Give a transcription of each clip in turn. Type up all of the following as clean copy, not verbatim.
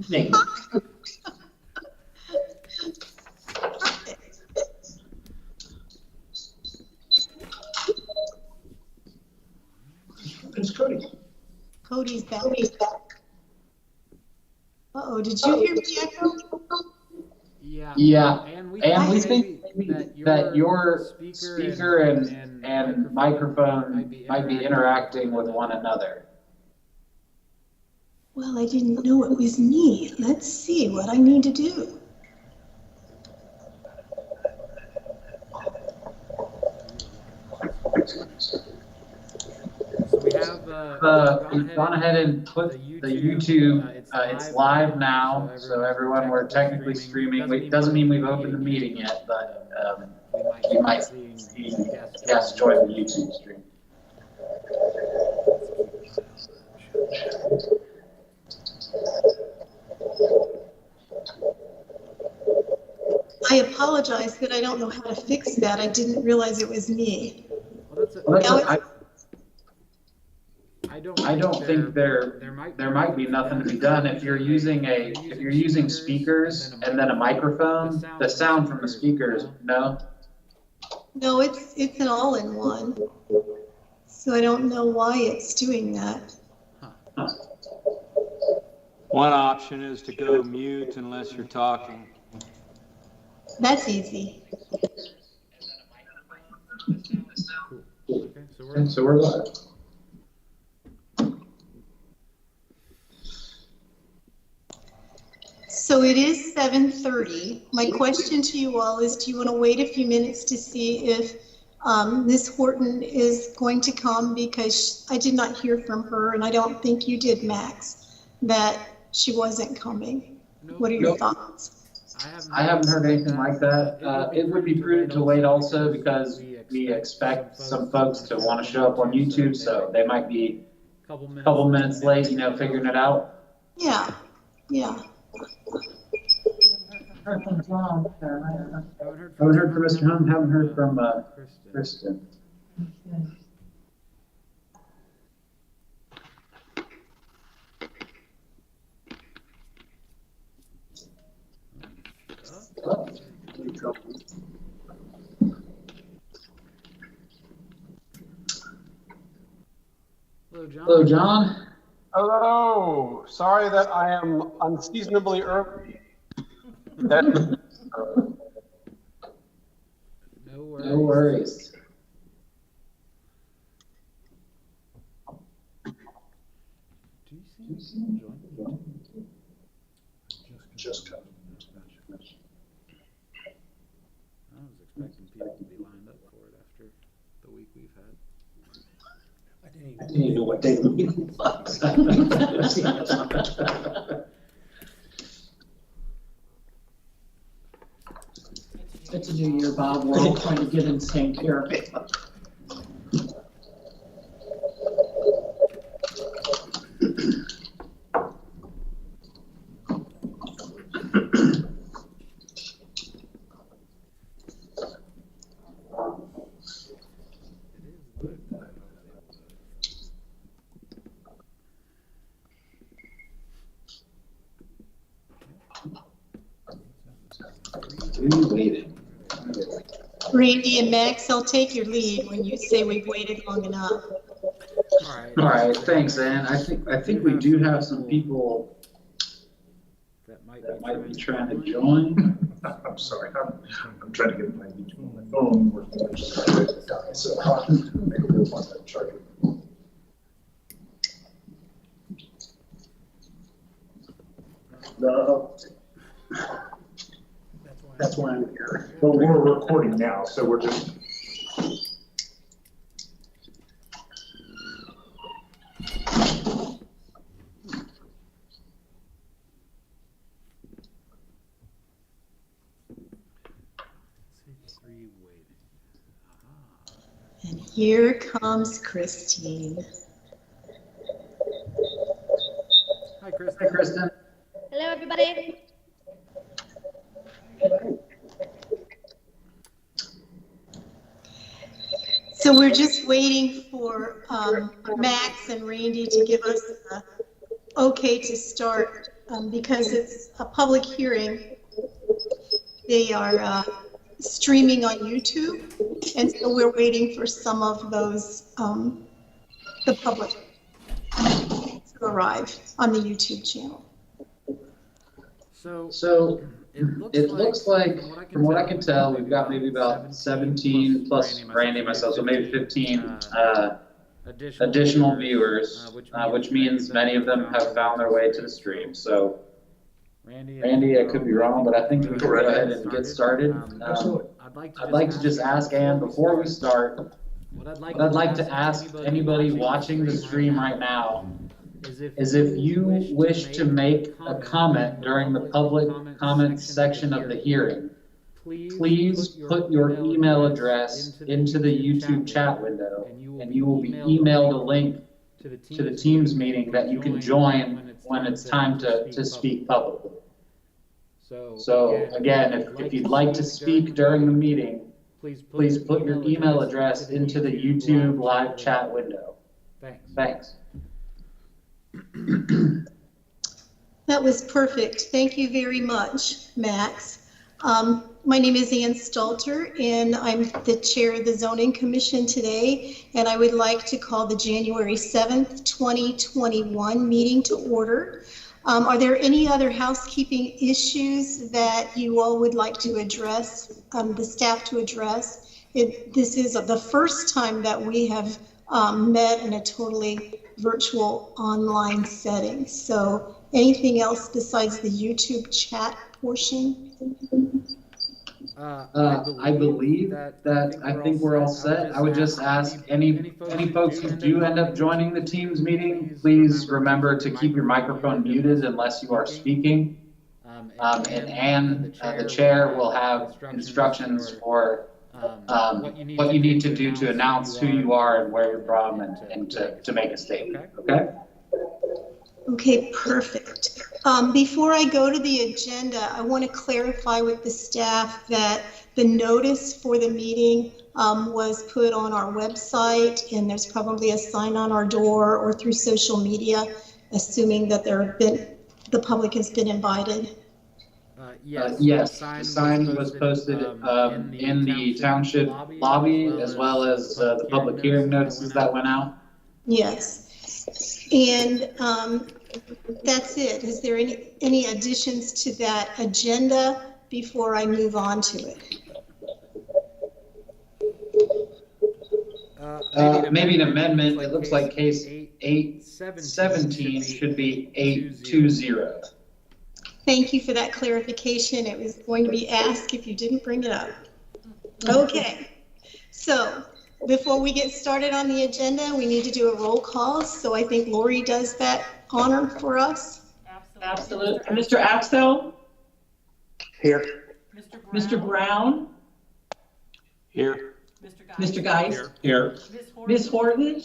Thank you. It's Cody. Cody's back. Uh-oh, did you hear me echo? Yeah. And we think that your speaker and microphone might be interacting with one another. Well, I didn't know it was me. Let's see what I need to do. So we have We've gone ahead and put the YouTube, it's live now, so everyone, we're technically streaming. It doesn't mean we've opened the meeting yet, but you might see guests join the YouTube stream. I apologize that I don't know how to fix that. I didn't realize it was me. I don't think there might be nothing to be done if you're using speakers and then a microphone. The sound from the speakers, no. No, it's an all-in-one. So I don't know why it's doing that. Huh. One option is to go mute unless you're talking. That's easy. Okay, So we're live. So it is 7:30. My question to you all is, do you want to wait a few minutes to see if Ms. Horton is going to come? Because I did not hear from her, and I don't think you did, Max, that she wasn't coming. Nope. What are your thoughts? I haven't heard anything like that. It would be prudent to wait also because we expect some folks to want to show up on YouTube, so they might be a couple minutes late, figuring it out. Yeah. Heard from John. Haven't heard from Mr. Hunt. Haven't heard from Kristen. Oh. Hello, John. Hello. Sorry that I am unseasonably early. No No worries. Do you see him join? Just come. I was expecting people to be lined up for it after the week we've had. I didn't even know what day of the week it was. It's a new year, Bob. We're all trying to get in sync here. We waited. Randy and Max, I'll take your lead when you say we've waited long enough. All right, thanks, Ann. I think we do have some people That might be trying to join. I'm sorry, I'm trying to get my YouTube on my phone working, which is going to die, so I'll make a real one that charger. No. That's why I'm here. Well, we're recording now, so we're just. And here comes Christine. Hi, Kristen. Hi, Kristen. Hello, everybody. So we're just waiting for Max and Randy to give us the okay to start because it's a public hearing, they are streaming on YouTube, and so we're waiting for some of those, the public to arrive on the YouTube channel. So it looks like, from what I can tell, we've got maybe about 17 plus Randy and myself, so maybe 15 additional viewers, which means many of them have found their way to the stream. So, Randy, I could be wrong, but I think we can go ahead and get started. I'd like to just ask Ann, before we start, what I'd like to ask anybody watching the stream right now is if you wish to make a comment during the public comments section of the hearing, please put your email address into the YouTube chat window, and you will be emailed a link to the Teams meeting that you can join when it's time to speak publicly. So again, if you'd like to speak during the meeting, please put your email address into the YouTube live chat window. Thanks. That was perfect. Thank you very much, Max. My name is Ann Stalter, and I'm the chair of the Zoning Commission today, and I would like to call the January 7th, 2021 meeting to order. Are there any other housekeeping issues that you all would like to address, the staff to address? This is the first time that we have met in a totally virtual online setting. So anything else besides the YouTube chat portion? I believe that I think we're all set. I would just ask any folks who do end up joining the Teams meeting, please remember to keep your microphone muted unless you are speaking. And Ann, the chair, will have instructions for what you need to do to announce who you are and where you're from and to make a statement, okay? Okay, perfect. Before I go to the agenda, I want to clarify with the staff that the notice for the meeting was put on our website, and there's probably a sign on our door or through social media, assuming that the public has been invited. Yes, the sign was posted in the township lobby, as well as the public hearing notices that went out. Yes, and that's it. Is there any additions to that agenda before I move on to it? Maybe an amendment. It looks like case 817 should be 820. Thank you for that clarification. It was going to be asked if you didn't bring it up. Okay, so before we get started on the agenda, we need to do a roll call. So I think Lori does that honor for us. Absolutely. Mr. Axel? Here. Mr. Brown? Here. Mr. Geis? Here. Ms. Horton?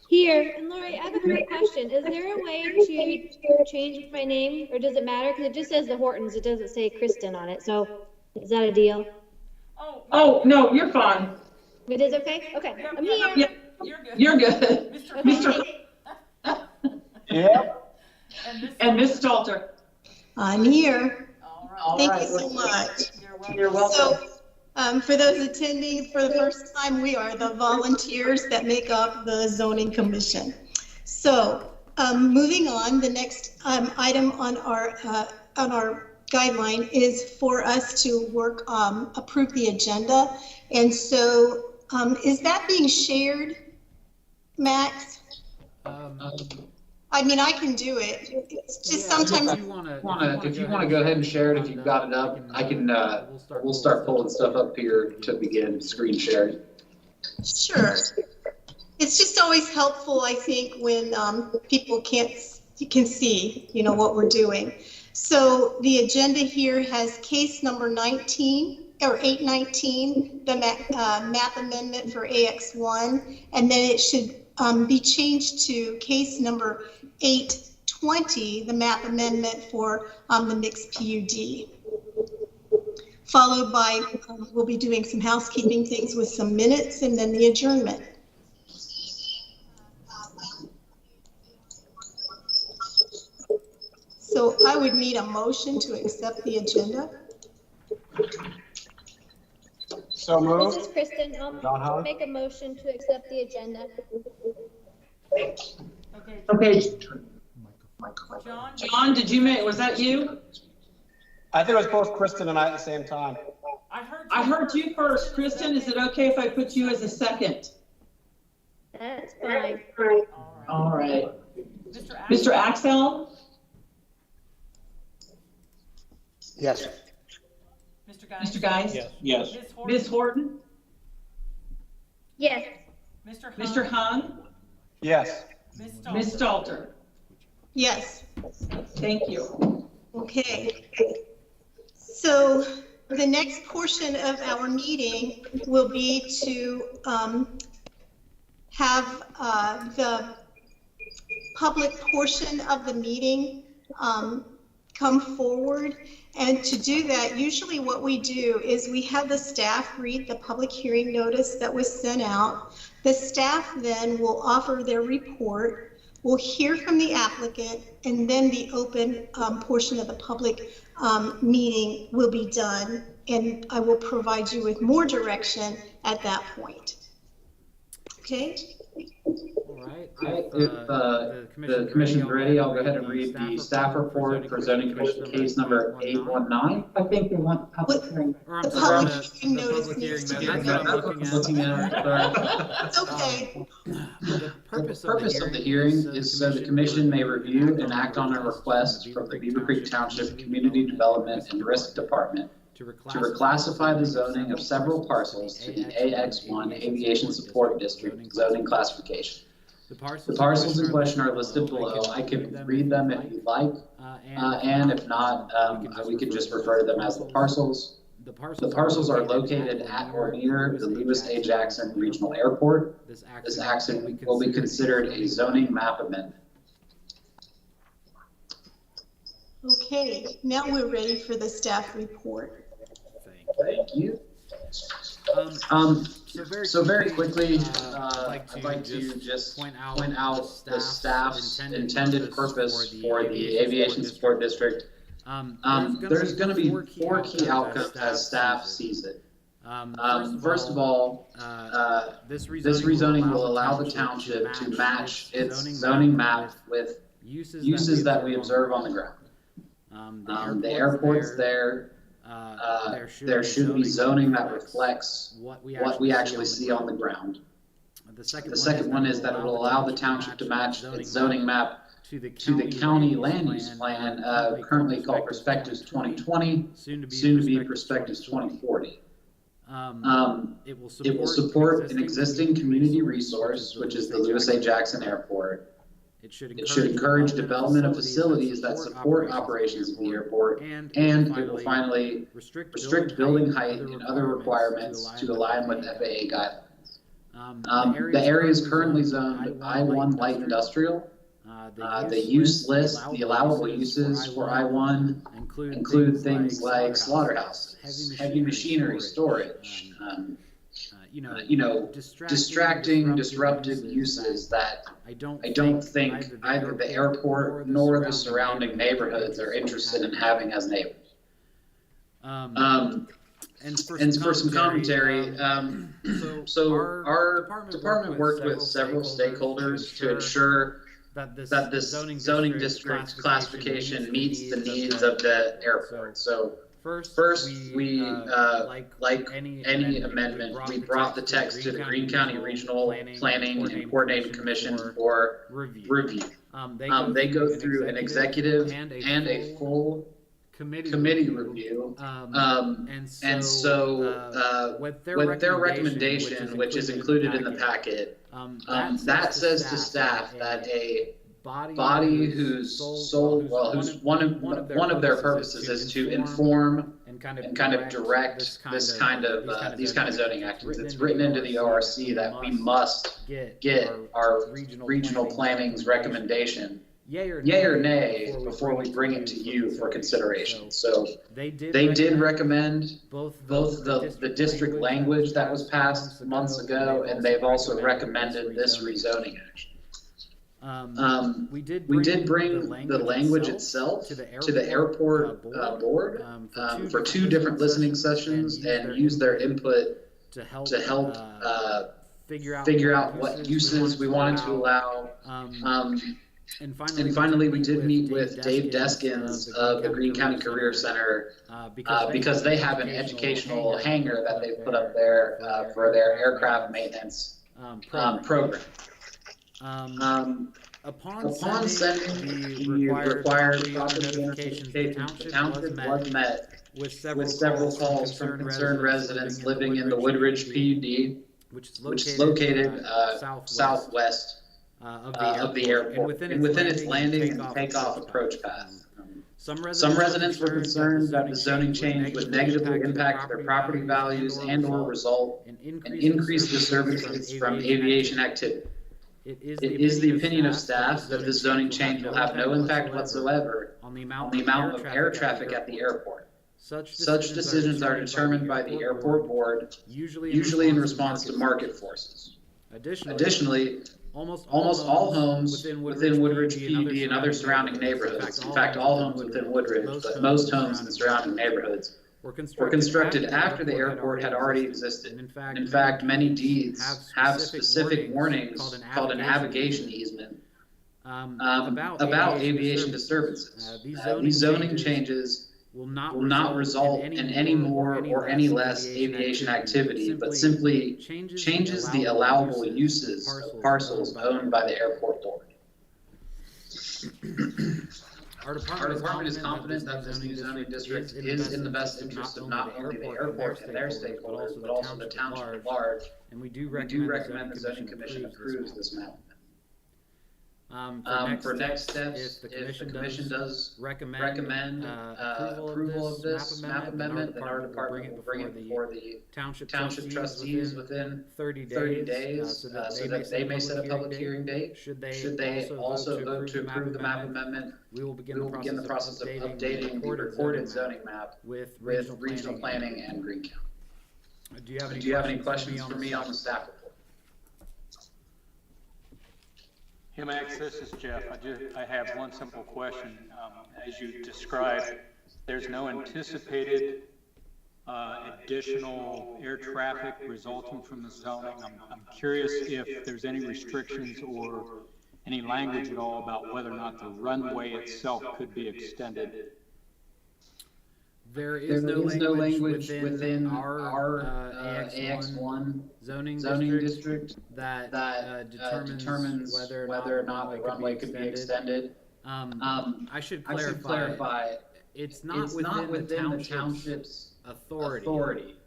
Here. And Lori, I have a quick question. Is there a way to change my name, or does it matter? Because it just says the Hortons. It doesn't say Kristen on it. So is that a deal? Oh, no, you're fine. It is okay? Okay. I'm here. Yeah, you're good. Mr. Yeah. And Ms. Stalter? I'm here. All Thank right. you so much. You're welcome. So, for those attending for the first time, we are the volunteers that make up the Zoning Commission. So, moving on, the next item on our guideline is for us to approve the agenda. And so, is that being shared, Max? I mean, I can do it. It's just sometimes. If you want to go ahead and share it, if you've got it up, I can. We'll start pulling stuff up here to begin screen sharing. Sure. It's just always helpful, I think, when people can see, what we're doing. So the agenda here has case number 19 or 819, the map amendment for AX1, and then it should be changed to case number 820, the map amendment for the mixed PUD. Followed by, we'll be doing some housekeeping things with some minutes and then the adjournment. So I would need a motion to accept the agenda. So This moved. is Kristen. John I'll Hahn? make a motion to accept the agenda. Okay. John, did you was that you? I think it was both Kristen and I at the same time. I heard you first. Kristen, is it okay if I put you as a second? That's fine. All right. Mr. Axel? Yes. Mr. Geis? Yes. Ms. Horton? Yes. Mr. Hahn? Yes. Ms. Stalter? Yes. Thank you. Okay. So the next portion of our meeting will be to have the public portion of the meeting come forward. And to do that, usually what we do is we have the staff read the public hearing notice that was sent out. The staff then will offer their report. We'll hear from the applicant, and then the open portion of the public meeting will be done. And I will provide you with more direction at that point. Okay? All right. If the commission's ready, I'll go ahead and read the staff report for zoning commission case number 819. I think they want public hearing. Or I'm The sorry, public hearing the notice public needs to hearing be notice. That's what I'm looking at. It's okay. The Purpose of the hearing is so the commission may review and act on a request from the Beavercreek Township Community Development and Risk Department to reclassify the zoning of several parcels to the AX1 Aviation Support District zoning classification. The parcels in question are listed below. I can read them if you'd like, and if not, we can just refer to them as the parcels. The parcels are located at or near the Lewis A. Jackson Regional Airport. This action will be considered a zoning map amendment. Okay, now we're ready for the staff report. Thank you. So very quickly, I'd like to just point out the staff's intended purpose for the Aviation Support District. There's going to be 4 key outcomes as staff sees it. First of all, this rezoning will allow the township to match its zoning map with uses that we observe on the ground. The airport's there. There should be zoning that reflects what we actually see on the ground. The second one is that it will allow the township to match its zoning map to the county land use plan, currently called Perspectives 2020, soon to be Perspectives 2040. It will support an existing community resource, which is the Lewis A. Jackson Airport. It should encourage development of facilities that support operations of the airport, and it will finally restrict building height and other requirements to align with FAA guidelines. The area is currently zoned I-1 light industrial. The use list, the allowable uses for I-1 include things like slaughterhouses, heavy machinery storage, distracting, disruptive uses that I don't think either the airport nor the surrounding neighborhoods are interested in having as neighbors. And for some commentary, so our department worked with several stakeholders to ensure that this zoning district classification meets the needs of the airport. So first, we like any amendment, we brought the text to the Greene County Regional Planning and Coordinating Commission for review. They go through an executive and a full committee review. And so with their recommendation, which is included in the packet, that says to staff that a body whose one of their purposes is to inform and kind of direct these kind of zoning actions. It's written into the ORC that we must get our regional planning's recommendation, yay or nay, before we bring it to you for consideration. So they did recommend both the district language that was passed months ago, and they've also recommended this rezoning action. We did bring the language itself to the airport board for two different listening sessions and use their input to help figure out what uses we wanted to allow. And finally, we did meet with Dave Deskins of the Greene County Career Center because they have an educational hangar that they put up there for their aircraft maintenance program. Upon sending the required property notification, the township was met with several calls from concerned residents living in the Woodridge PUD, which is located southwest of the airport and within its landing and takeoff approach path. Some residents were concerned that the zoning change would negatively impact their property values and/or result in increased disturbances from aviation activity. It is the opinion of staff that this zoning change will have no impact whatsoever on the amount of air traffic at the airport. Such decisions are determined by the airport board, usually in response to market forces. Additionally, almost all homes within Woodridge PUD and other surrounding neighborhoods, in fact all homes within Woodridge, but most homes in the surrounding neighborhoods, were constructed after the airport had already existed. In fact, many deeds have specific warnings called a navigation easement about aviation disturbances. These zoning changes will not result in any more or any less aviation activity, but simply changes the allowable uses of parcels owned by the airport board. Our department is confident that this new zoning district is in the best interest of not only the airport and their stakeholders, but also the township at large, and we do recommend the zoning commission approves this map. For next steps, if the commission does recommend approval of this map amendment, then our department will bring it before the township trustees within 30 days so that they may set a public hearing date. Should they also vote to approve the map amendment, we will begin the process of updating the recorded zoning map with regional planning and Greene County. Do you have any questions for me on the staff report? Hey Max, this is Jeff. I have one simple question. As you described, there's no anticipated additional air traffic resulting from the zoning. I'm curious if there's any restrictions or any language at all about whether or not the runway itself could be extended. There is no language within our AX1 zoning district that determines whether or not the runway could be extended. I should clarify, it's not within the township's authority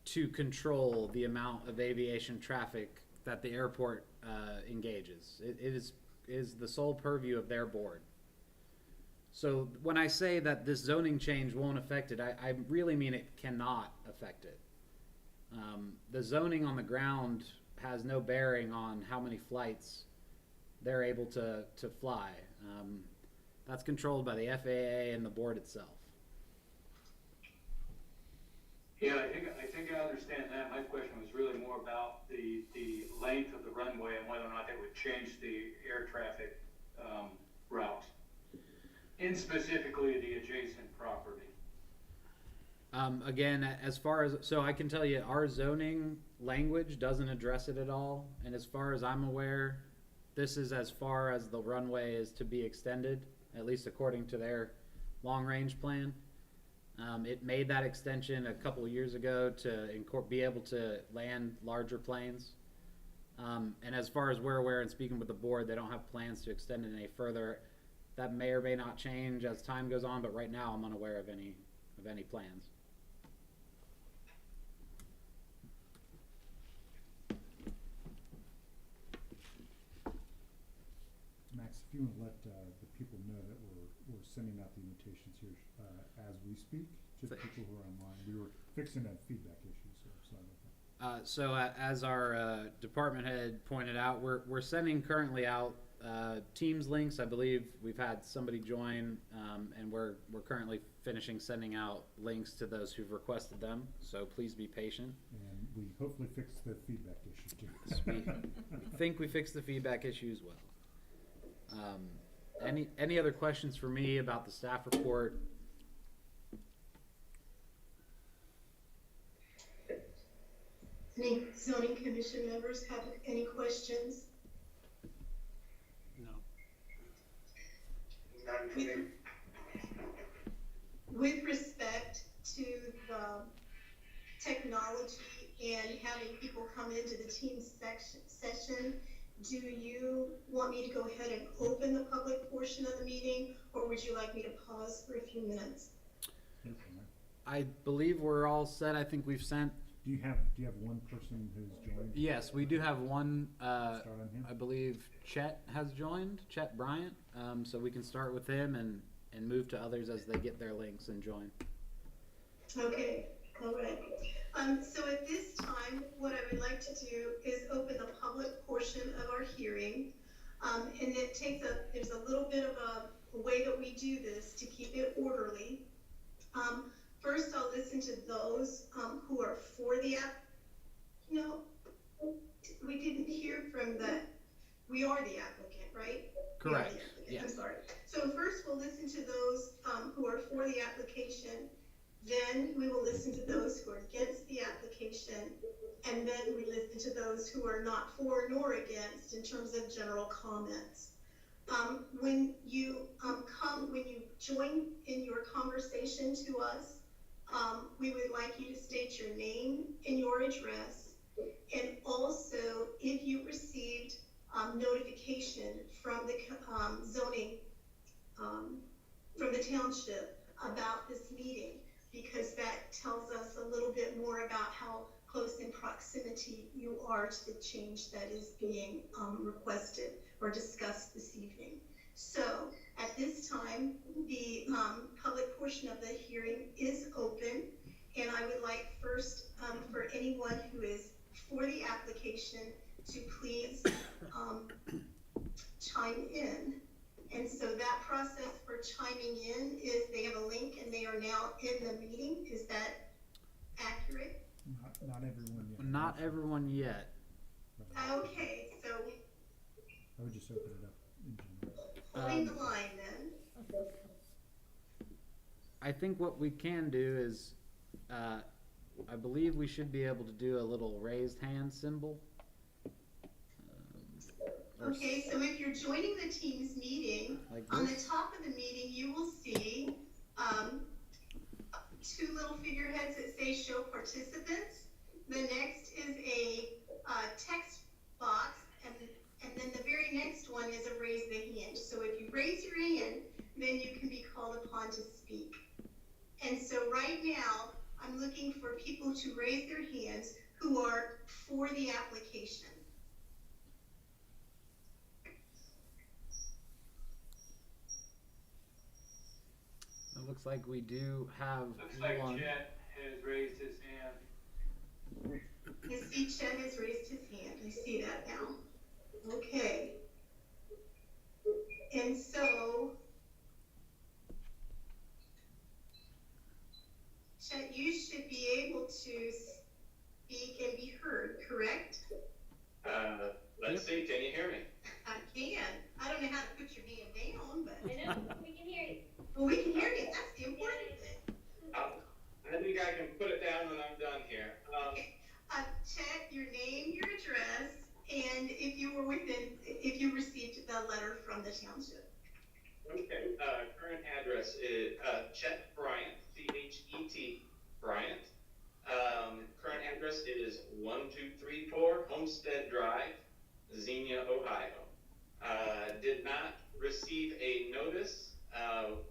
to control the amount of aviation traffic that the airport engages. It is the sole purview of their board. So when I say that this zoning change won't affect it, I really mean it cannot affect it. The zoning on the ground has no bearing on how many flights they're able to fly. That's controlled by the FAA and the board itself. Yeah, I think I understand that. My question was really more about the length of the runway and whether or not they would change the air traffic route. And specifically the adjacent property. Again, as far as, so I can tell you our zoning language doesn't address it at all. And as far as I'm aware, this is as far as the runway is to be extended, at least according to their long range plan. It made that extension a couple of years ago to be able to land larger planes. And as far as we're aware and speaking with the board, they don't have plans to extend it any further. That may or may not change as time goes on, but right now I'm unaware of any plans. Max, if you want to let the people know that we're sending out the invitations here as we speak, just people who are online. We were fixing that feedback issue, so sorry about that. So as our department head pointed out, we're sending currently out Teams links. I believe we've had somebody join, and we're currently finishing sending out links to those who've requested them. So please be patient. And we hopefully fixed the feedback issue too. We think we fixed the feedback issue as well. Any other questions for me about the staff report? Any zoning commission members have any questions? No. None for me. With respect to the technology and having people come into the team session, do you want me to go ahead and open the public portion of the meeting, or would you like me to pause for a few minutes? I believe we're all set. I think we've sent. Do you have one person who's joined? Yes, we do have one. Start on him? I believe Chet has joined. Chet Bryant. So we can start with him and move to others as they get their links and join. Okay, all right. So at this time, what I would like to do is open the public portion of our hearing. And there's a little bit of a way that we do this to keep it orderly. First, I'll listen to those who are for the app. No, we didn't hear from we are the applicant, right? Correct. Yeah. I'm sorry. So first we'll listen to those who are for the application. Then we will listen to those who are against the application. And then we listen to those who are not for nor against in terms of general comments. When you join in your conversation to us, we would like you to state your name and your address. And also, if you received notification from the zoning, from the township about this meeting, because that tells us a little bit more about how close in proximity you are to the change that is being requested or discussed this evening. So at this time, the public portion of the hearing is open, and I would like first for anyone who is for the application to please chime in. And so that process for chiming in is they have a link and they are now in the meeting. Is that accurate? Not everyone yet. Not everyone yet. Okay, so I would just open it up in general. holding the line then. I think what we can do is, I believe we should be able to do a little raised hand symbol. Okay, so if you're joining the Teams meeting, Like on the this? top of the meeting, you will see two little figureheads that say show participants. The next is a text box, and then the very next one is a raise the hand. So if you raise your hand, then you can be called upon to speak. And so right now, I'm looking for people to raise their hands who are for the application. It looks like we do have Looks like one. Chet has raised his hand. I see Chet has raised his hand. I see that now. Okay. And so, Chet, you should be able to speak and be heard, correct? Let's see, can you hear me? I can. I don't know how to put your hand down, but. I know, we can hear you. Well, we can hear you. That's the important thing. I think I can put it down when I'm done here. Chet, your name, your address, and if you received the letter from the township. Okay, current address is Chet Bryant, C-H-E-T Bryant. Current address is 1234 Homestead Drive, Xenia, Ohio. Did not receive a notice.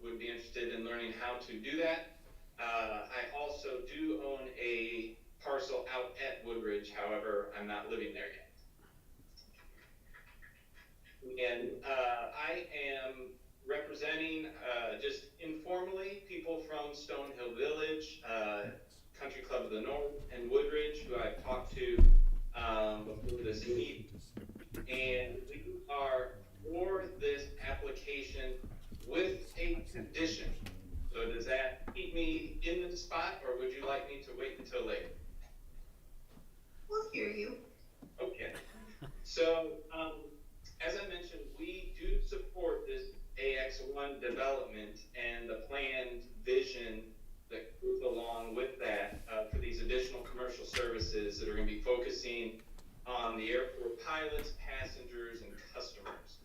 Would be interested in learning how to do that. I also do own a parcel out at Woodridge, however, I'm not living there yet. And I am representing, just informally, people from Stonehill Village, Country Club of the North, and Woodridge, who I've talked to before this meeting. And we are for this application with a condition. So does that keep me in the spot, or would you like me to wait until later? We'll hear you. Okay. So as I mentioned, we do support this AX1 development and the planned vision that goes along with that for these additional commercial services that are going to be focusing on the airport pilots, passengers, and customers.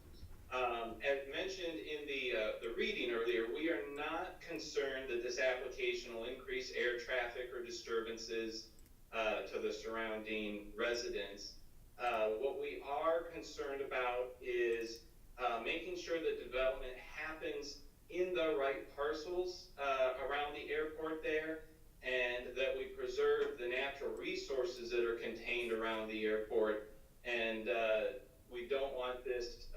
As mentioned in the reading earlier, we are not concerned that this application will increase air traffic or disturbances to the surrounding residents. What we are concerned about is making sure that development happens in the right parcels around the airport there, and that we preserve the natural resources that are contained around the airport. And we don't want this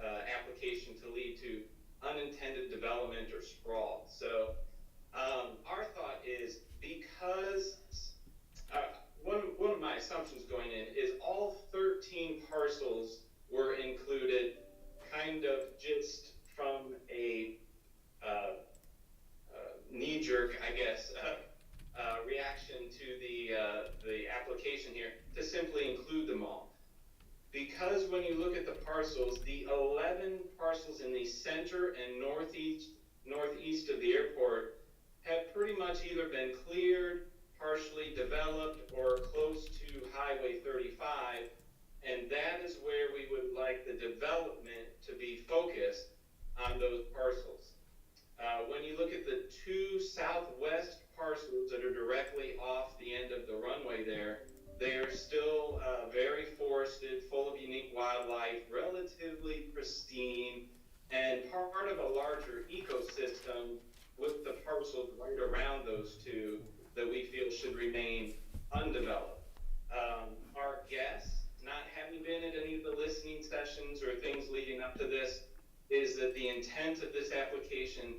application to lead to unintended development or sprawl. So our thought is, because one of my assumptions going in is all 13 parcels were included kind of just from a knee-jerk, I guess, reaction to the application here to simply include them all. Because when you look at the parcels, the 11 parcels in the center and northeast of the airport have pretty much either been cleared, partially developed, or close to Highway 35, and that is where we would like the development to be focused on those parcels. When you look at the two southwest parcels that are directly off the end of the runway there, they are still very forested, full of unique wildlife, relatively pristine, and part of a larger ecosystem with the parcels right around those two that we feel should remain undeveloped. Our guess, not having been at any of the listening sessions or things leading up to this, is that the intent of this application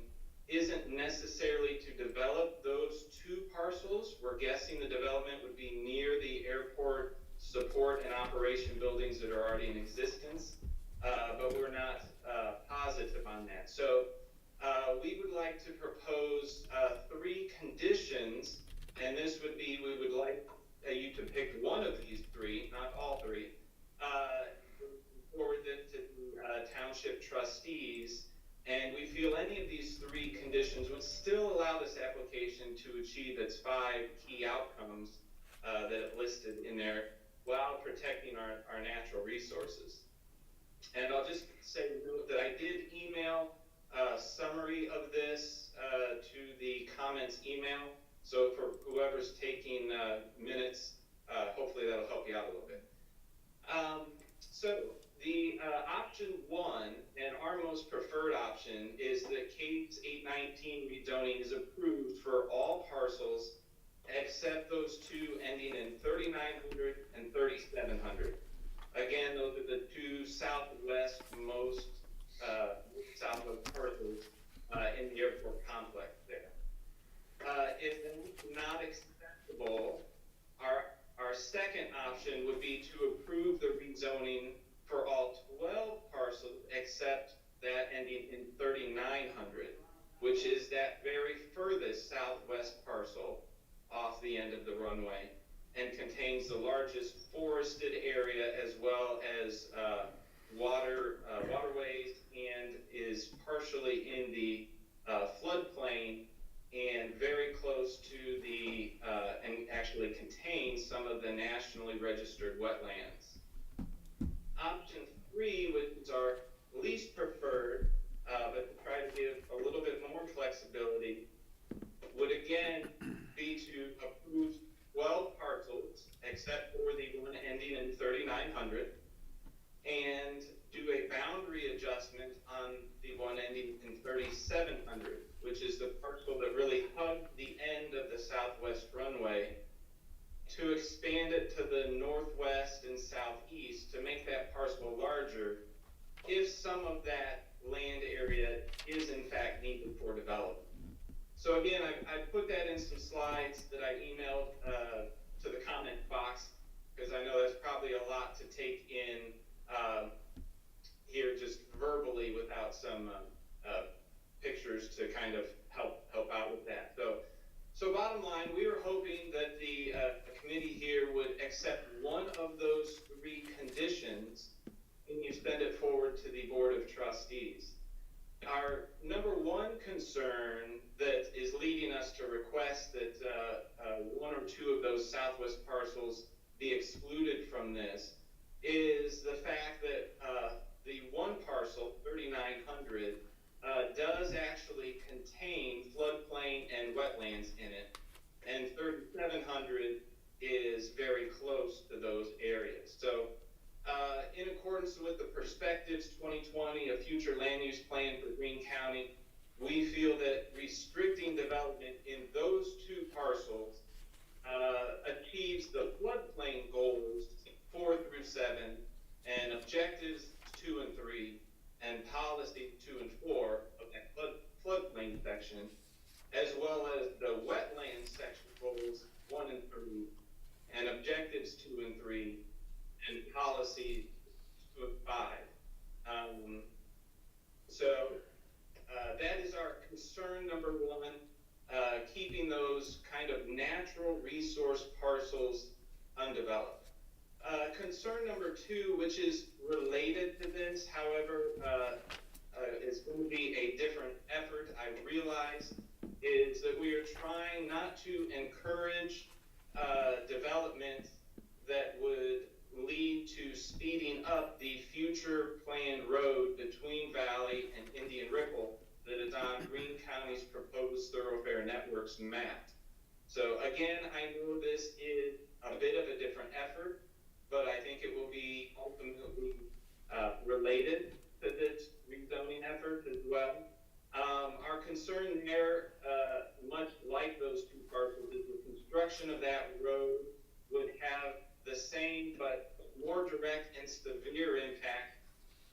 isn't necessarily to develop those two parcels. We're guessing the development would be near the airport support and operation buildings that are already in existence, but we're not positive on that. So we would like to propose 3 conditions, and this would be, we would like you to pick one of these 3, not all 3, forward them to township trustees. And we feel any of these 3 conditions would still allow this application to achieve its 5 key outcomes that I've listed in there, while protecting our natural resources. And I'll just say that I did email a summary of this to the comments email. So for whoever's taking minutes, hopefully that'll help you out a little bit. So the option 1, and our most preferred option, is that Case 819 rezoning is approved for all parcels except those 2 ending in 3900 and 3700. Again, those are the 2 southwest-most southwest parcels in the airport complex there. If not acceptable, our second option would be to approve the rezoning for all 12 parcels except that ending in 3900, which is that very furthest southwest parcel off the end of the runway, and contains the largest forested area as well as waterways, and is partially in the floodplain and very close to the, and actually contains some of the nationally registered wetlands. Option 3, which is our least preferred, but to try to give a little bit more flexibility, would again be to approve 12 parcels, except for the one ending in 3900, and do a boundary adjustment on the one ending in 3700, which is the parcel that really hugged the end of the southwest runway, to expand it to the northwest and southeast to make that parcel larger if some of that land area is in fact needed for development. So again, I put that in some slides that I emailed to the comment box, because I know that's probably a lot to take in here just verbally without some pictures to kind of help out with that. So bottom line, we were hoping that the committee here would accept one of those 3 conditions, and you send it forward to to request that one or two of those southwest parcels be excluded from this is the fact that the one parcel, 3,900, does actually contain floodplain and wetlands in it, and 3,700 is very close to those areas. So in accordance with the Perspectives 2020, a future land use plan for Greene County, we feel that restricting development in those two parcels achieves the floodplain goals 4 through 7 and objectives 2 and 3 and policy 2 and 4 of that floodplain section, as well as the wetlands section goals 1 and 3 and objectives 2 and 3 and policy 2 and 5. That is our concern number one, keeping those kind of natural resource parcels undeveloped. Concern number two, which is related to this, however, is going to be a different effort, I realize, is that we are trying not to encourage development that would lead to speeding up the future planned road between Valley and Indian Ripple that is on Greene County's proposed thoroughfare networks map. So again, I know this is a bit of a different effort, but I think it will be ultimately related to this rezoning effort as well. Our concern there, much like those two parcels, is the construction of that road would have the same but more direct and severe impact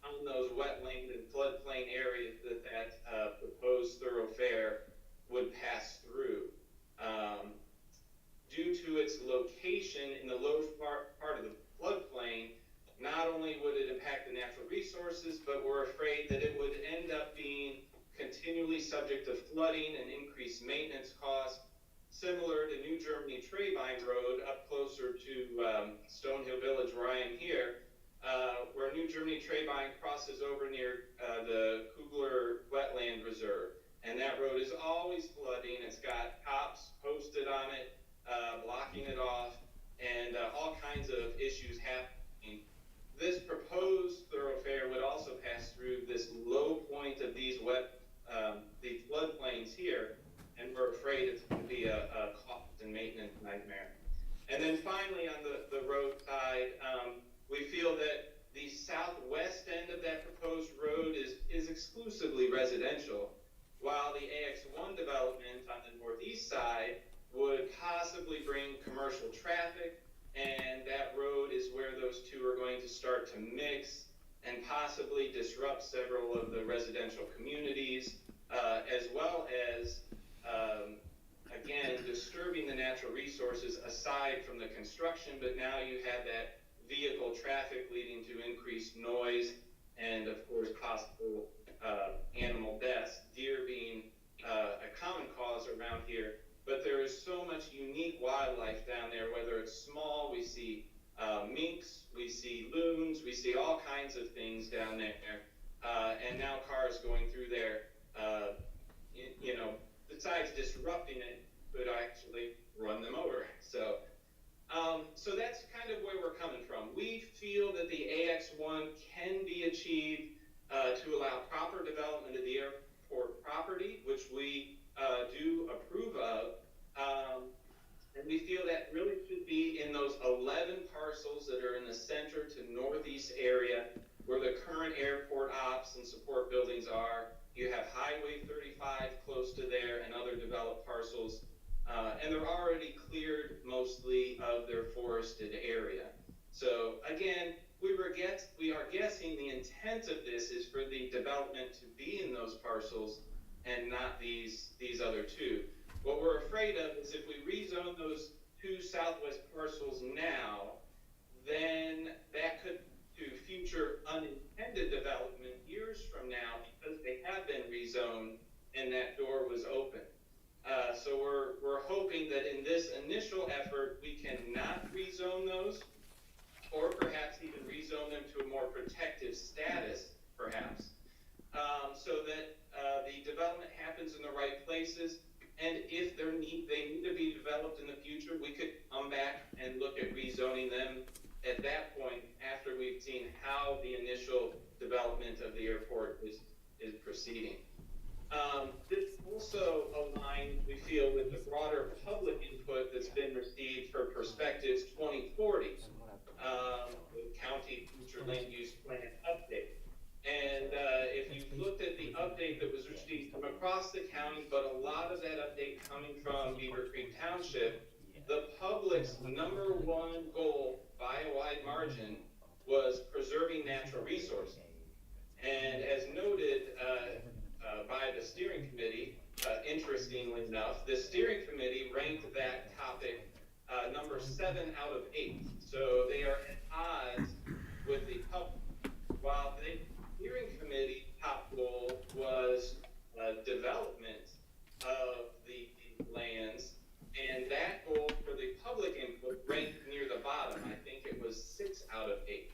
on those wetland and floodplain areas that proposed thoroughfare would pass through. Due to its location in the low part of the floodplain, not only would it impact the natural resources, but we're afraid that it would end up being continually subject to flooding and increased maintenance costs, similar to New Germany Trebein Road up closer to Stonehill Village where I am here, where New Germany Trebein crosses over near the Kugler Wetland Reserve. And that road is always flooding. It's got cops posted on it, blocking it off, and all kinds of issues happening. This proposed thoroughfare would also pass through this low point of these floodplains here, and we're afraid it's going to be a cost and maintenance nightmare. And then finally, on the road side, we feel that the southwest end of that proposed road is exclusively residential, while the AX1 development on the northeast side would possibly bring commercial traffic, and that road is where those two are going to start to mix and possibly disrupt several of the residential communities, as well as again, disturbing the natural resources aside from the construction, but now you have that vehicle traffic leading to increased noise and, of course, possible animal deaths, deer being a common cause around here. But there is so much unique wildlife down there, whether it's small, we see minks, we see loons, we see all kinds of things down there. And now cars going through there, besides disrupting it, could actually run them over. So that's kind of where we're coming from. We feel that the AX1 can be achieved to allow proper development of the airport property, which we do approve of. And we feel that really should be in those 11 parcels that are in the center to northeast area where the current airport ops and support buildings are. You have Highway 35 close to there and other developed parcels. And they're already cleared mostly of their forested area. So again, we are guessing the intent of this is for the development to be in those parcels and not these other two. What we're afraid of is if we rezone those two southwest parcels now, then that could to future unintended development years from now because they have been rezoned and that door was open. So we're hoping that in this initial effort, we can not rezone those, or perhaps even rezone them to a more protective status, perhaps, so that the development happens in the right places, And if they need to be developed in the future, we could come back and look at rezoning them at that point after we've seen how the initial development of the airport is proceeding. This also aligns, we feel, with the broader public input that's been received for Perspectives 2040, the county future land use plan update. And if you looked at the update that was received from across the county, but a lot of that update coming from Beavercreek Township, the public's number one goal by a wide margin was preserving natural resources. And as noted by the steering committee, interestingly enough, the steering committee ranked that topic number 7 out of 8. So they are at odds with the public. While the steering committee top goal was development of the lands, and that goal for the public input ranked near the bottom. I think it was 6 out of 8.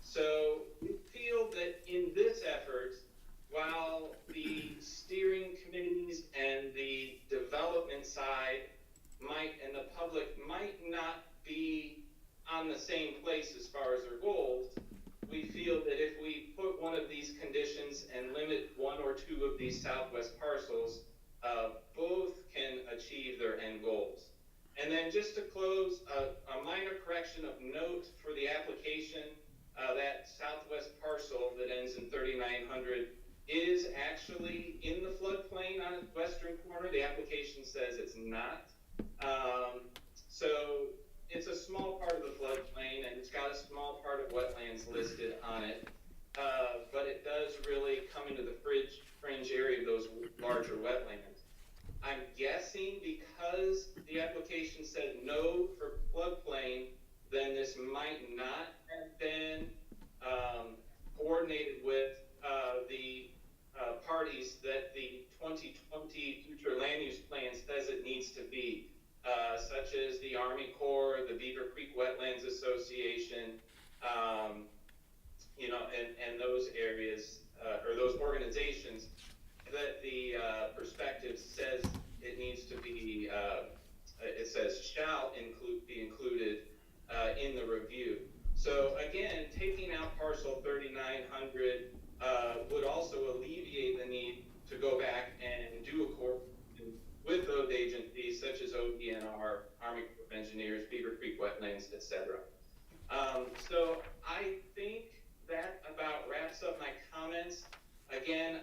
So we feel that in this effort, while the steering committees and the development side and the public might not be on the same place as far as their goals, we feel that if we put one of these conditions and limit 1 or 2 of these southwest parcels, both can achieve their end goals. And then just to close, a minor correction of note for the application, that southwest parcel that ends in 3900 is actually in the floodplain on its western corner. The application says it's not. So it's a small part of the floodplain, and it's got a small part of wetlands listed on it. But it does really come into the fringe area of those larger wetlands. I'm guessing because the application said no for floodplain, then this might not have been coordinated with the parties that the 2020 future land use plan says it needs to be, such as the Army Corps, the Beavercreek Wetlands Association, and those areas, or those organizations that the perspective says it needs to be, it says shall be included in the review. So again, taking out parcel 3900 would also alleviate the need to go back and do a coordination with those agencies such as ODNR, Army Corps of Engineers, Beavercreek Wetlands, etc. So I think that about wraps up my comments. Again,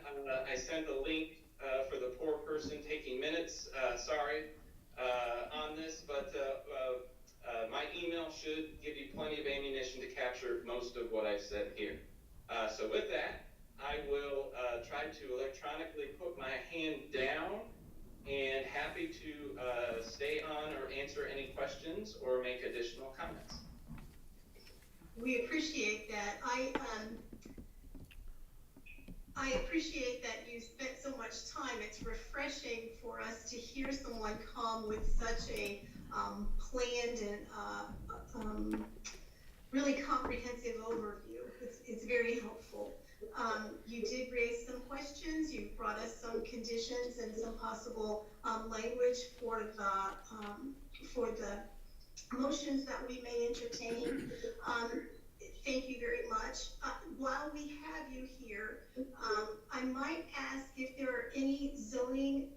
I sent a link for the poor person taking minutes, on this, but my email should give you plenty of ammunition to capture most of what I've said here. So with that, I will try to electronically put my hand down, and happy to stay on or answer any questions or make additional comments. We appreciate that. I appreciate that you spent so much time. It's refreshing for us to hear someone come with such a planned and really comprehensive overview. It's very helpful. You did raise some questions. You brought us some conditions and some possible language for the motions that we may entertain. Thank you very much. While we have you here, I might ask if there are any zoning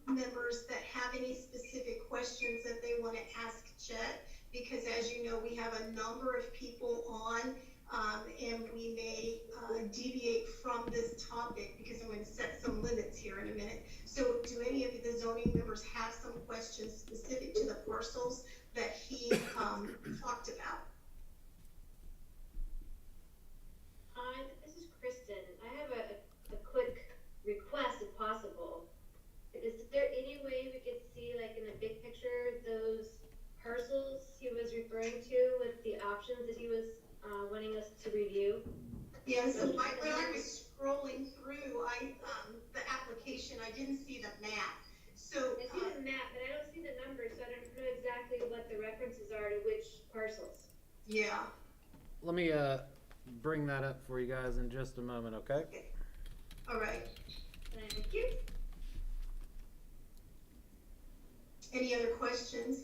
members that have any specific questions that they want to ask Chet, because as you know, we have a number of people on, and we may deviate from this topic because I'm going to set some limits here in a minute. So do any of the zoning members have some questions specific to the parcels that he talked about? This is Kristen. I have a quick request, if possible. Is there any way we could see, like in a big picture, those parcels he was referring to with the options that he was wanting us to review? Yeah, so when I was scrolling through the application, I didn't see the map. So I see the map, but I don't see the numbers, so I don't know exactly what the references are to which parcels. Yeah. Let me bring that up for you guys in just a moment, okay? All right. Thank you. Any other questions?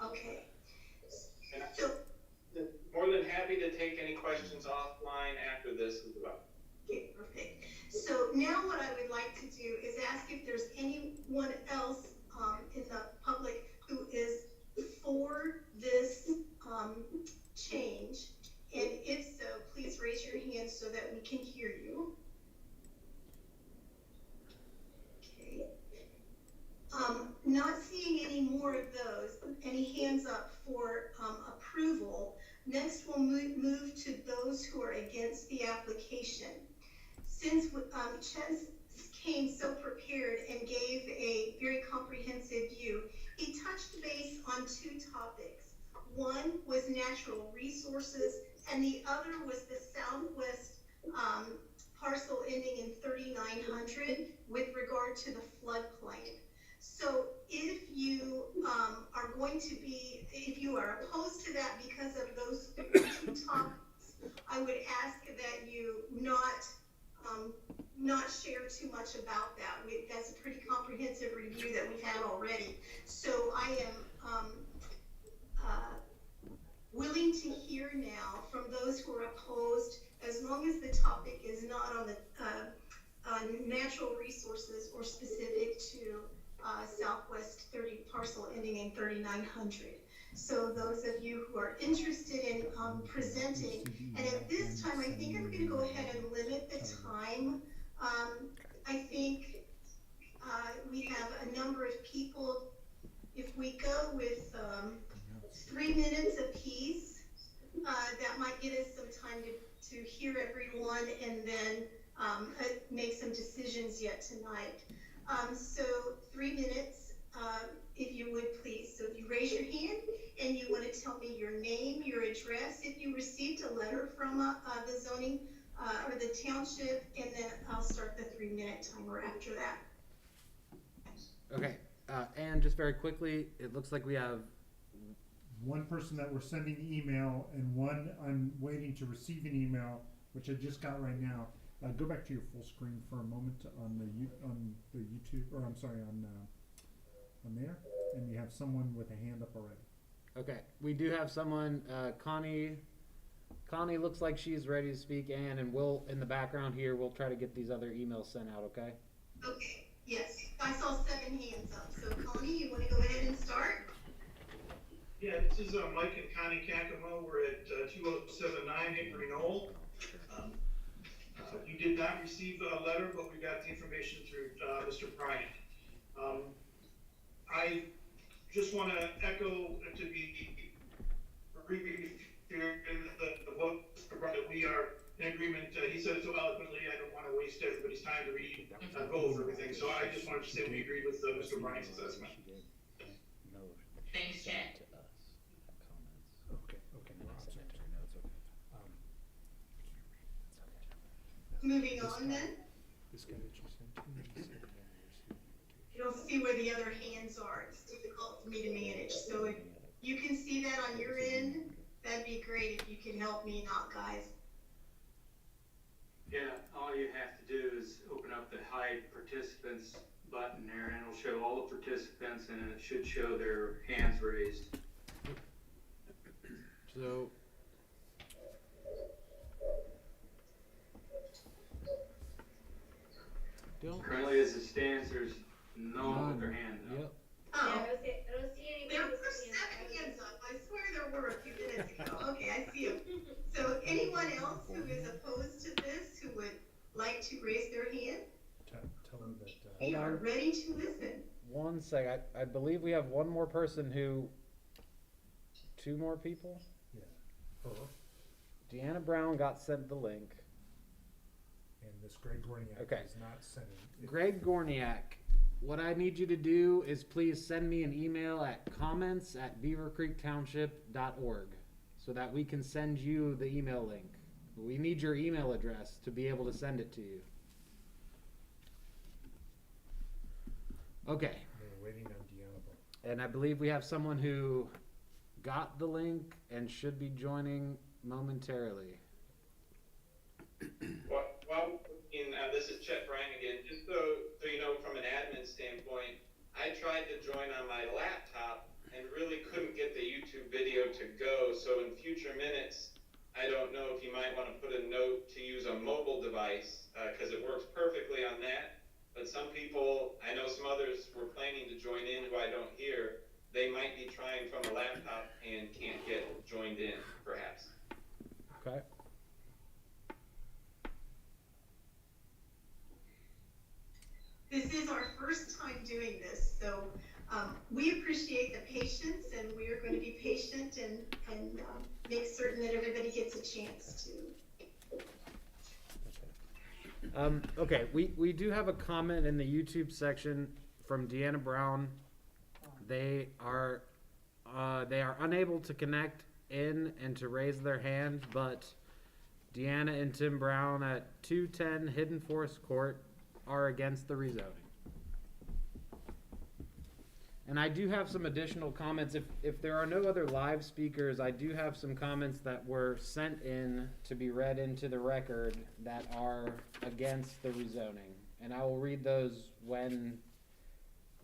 Okay. And So, more than happy to take any questions offline after this as well. okay, perfect. So now what I would like to do is ask if there's anyone else in the public who is for this change. And if so, please raise your hand so that we can hear you. Okay. Not seeing any more of those, any hands up for approval. Next, we'll move to those who are against the application. Since Ches came so prepared and gave a very comprehensive view, he touched base on two topics. One was natural resources, and the other was the Southwest parcel ending in 3900 with regard to the floodplain. So if you are going to be, if you are opposed to that because of those two topics, I would ask that you not share too much about that. That's a pretty comprehensive review that we've had already. So I am willing to hear now from those who are opposed, as long as the topic is not on the natural resources or specific to Southwest 30 parcel ending in 3900. So those of you who are interested in presenting, and at this time, I think I'm going to go ahead and limit the time. I think we have a number of people. If we go with 3 minutes apiece, that might get us some time to hear everyone and then make some decisions yet tonight. So 3 minutes, if you would please. So if you raise your hand and you want to tell me your name, your address, if you received a letter from the zoning or the township, and then I'll start the 3-minute timer after that. Okay, and just very quickly, it looks like we have one person that we're sending the email, and one I'm waiting to receive an email, which I just got right now. Go back to your full screen for a moment on the YouTube, or I'm sorry, on there, and you have someone with a hand up already. Okay, we do have someone, Connie looks like she's ready to speak, and we'll, in the background here, we'll try to get these other emails sent out, okay? Okay, yes, I saw 7 hands up. So Connie, you want to go ahead and start? Yeah, this is Mike and Connie Kakamo. We're at 2079 Hickory Knoll. You did not receive a letter, but we got the information through Mr. Bryant. I just want to echo to be that we are in agreement. He said it so eloquently. I don't want to waste everybody's time to read go over everything. So I just wanted to say we agreed with Mr. Bryant's assessment. Thanks, Chad. Moving on then. You don't see where the other hands are. It's difficult for me to manage. So if you can see that on your end, that'd be great if you can help me out, guys. Yeah, all you have to do is open up the hide participants button there, and it'll show all the participants, and it should show their hands raised. So currently, as it stands, there's no one with their hand up. Yep. Oh, Yeah, I don't see any. there were 7 hands up. I swear there were a few minutes ago. Okay, I see them. So anyone else who is opposed to this, who would like to raise their hand? Tell them that. We are ready to listen. One sec, I believe we have one more person who, 2 more people? Yeah. Deanna Brown got sent the link. And this Greg Gorniak Okay. is not sending. Greg Gorniak, what I need you to do is please send me an email at comments@beavercreektownship.org so that we can send you the email link. We need your email address to be able to send it to you. Okay. We're waiting on Deanna. And I believe we have someone who got the link and should be joining momentarily. Well, this is Chet Bryan again. Just so you know, from an admin standpoint, I tried to join on my laptop and really couldn't get the YouTube video to go. So in future minutes, I don't know if you might want to put a note to use a mobile device, because it works perfectly on that. But some people, I know some others were planning to join in who I don't hear. They might be trying from a laptop and can't get joined in, perhaps. Okay. This is our first time doing this, so we appreciate the patience, and we are going to be patient and make certain that everybody gets a chance to. Okay, we do have a comment in the YouTube section from Deanna Brown. They are unable to connect in and to raise their hand, but Deanna and Tim Brown at 210 Hidden Forest Court are against the rezoning. And I do have some additional comments. If there are no other live speakers, I do have some comments that were sent in to be read into the record that are against the rezoning. And I will read those when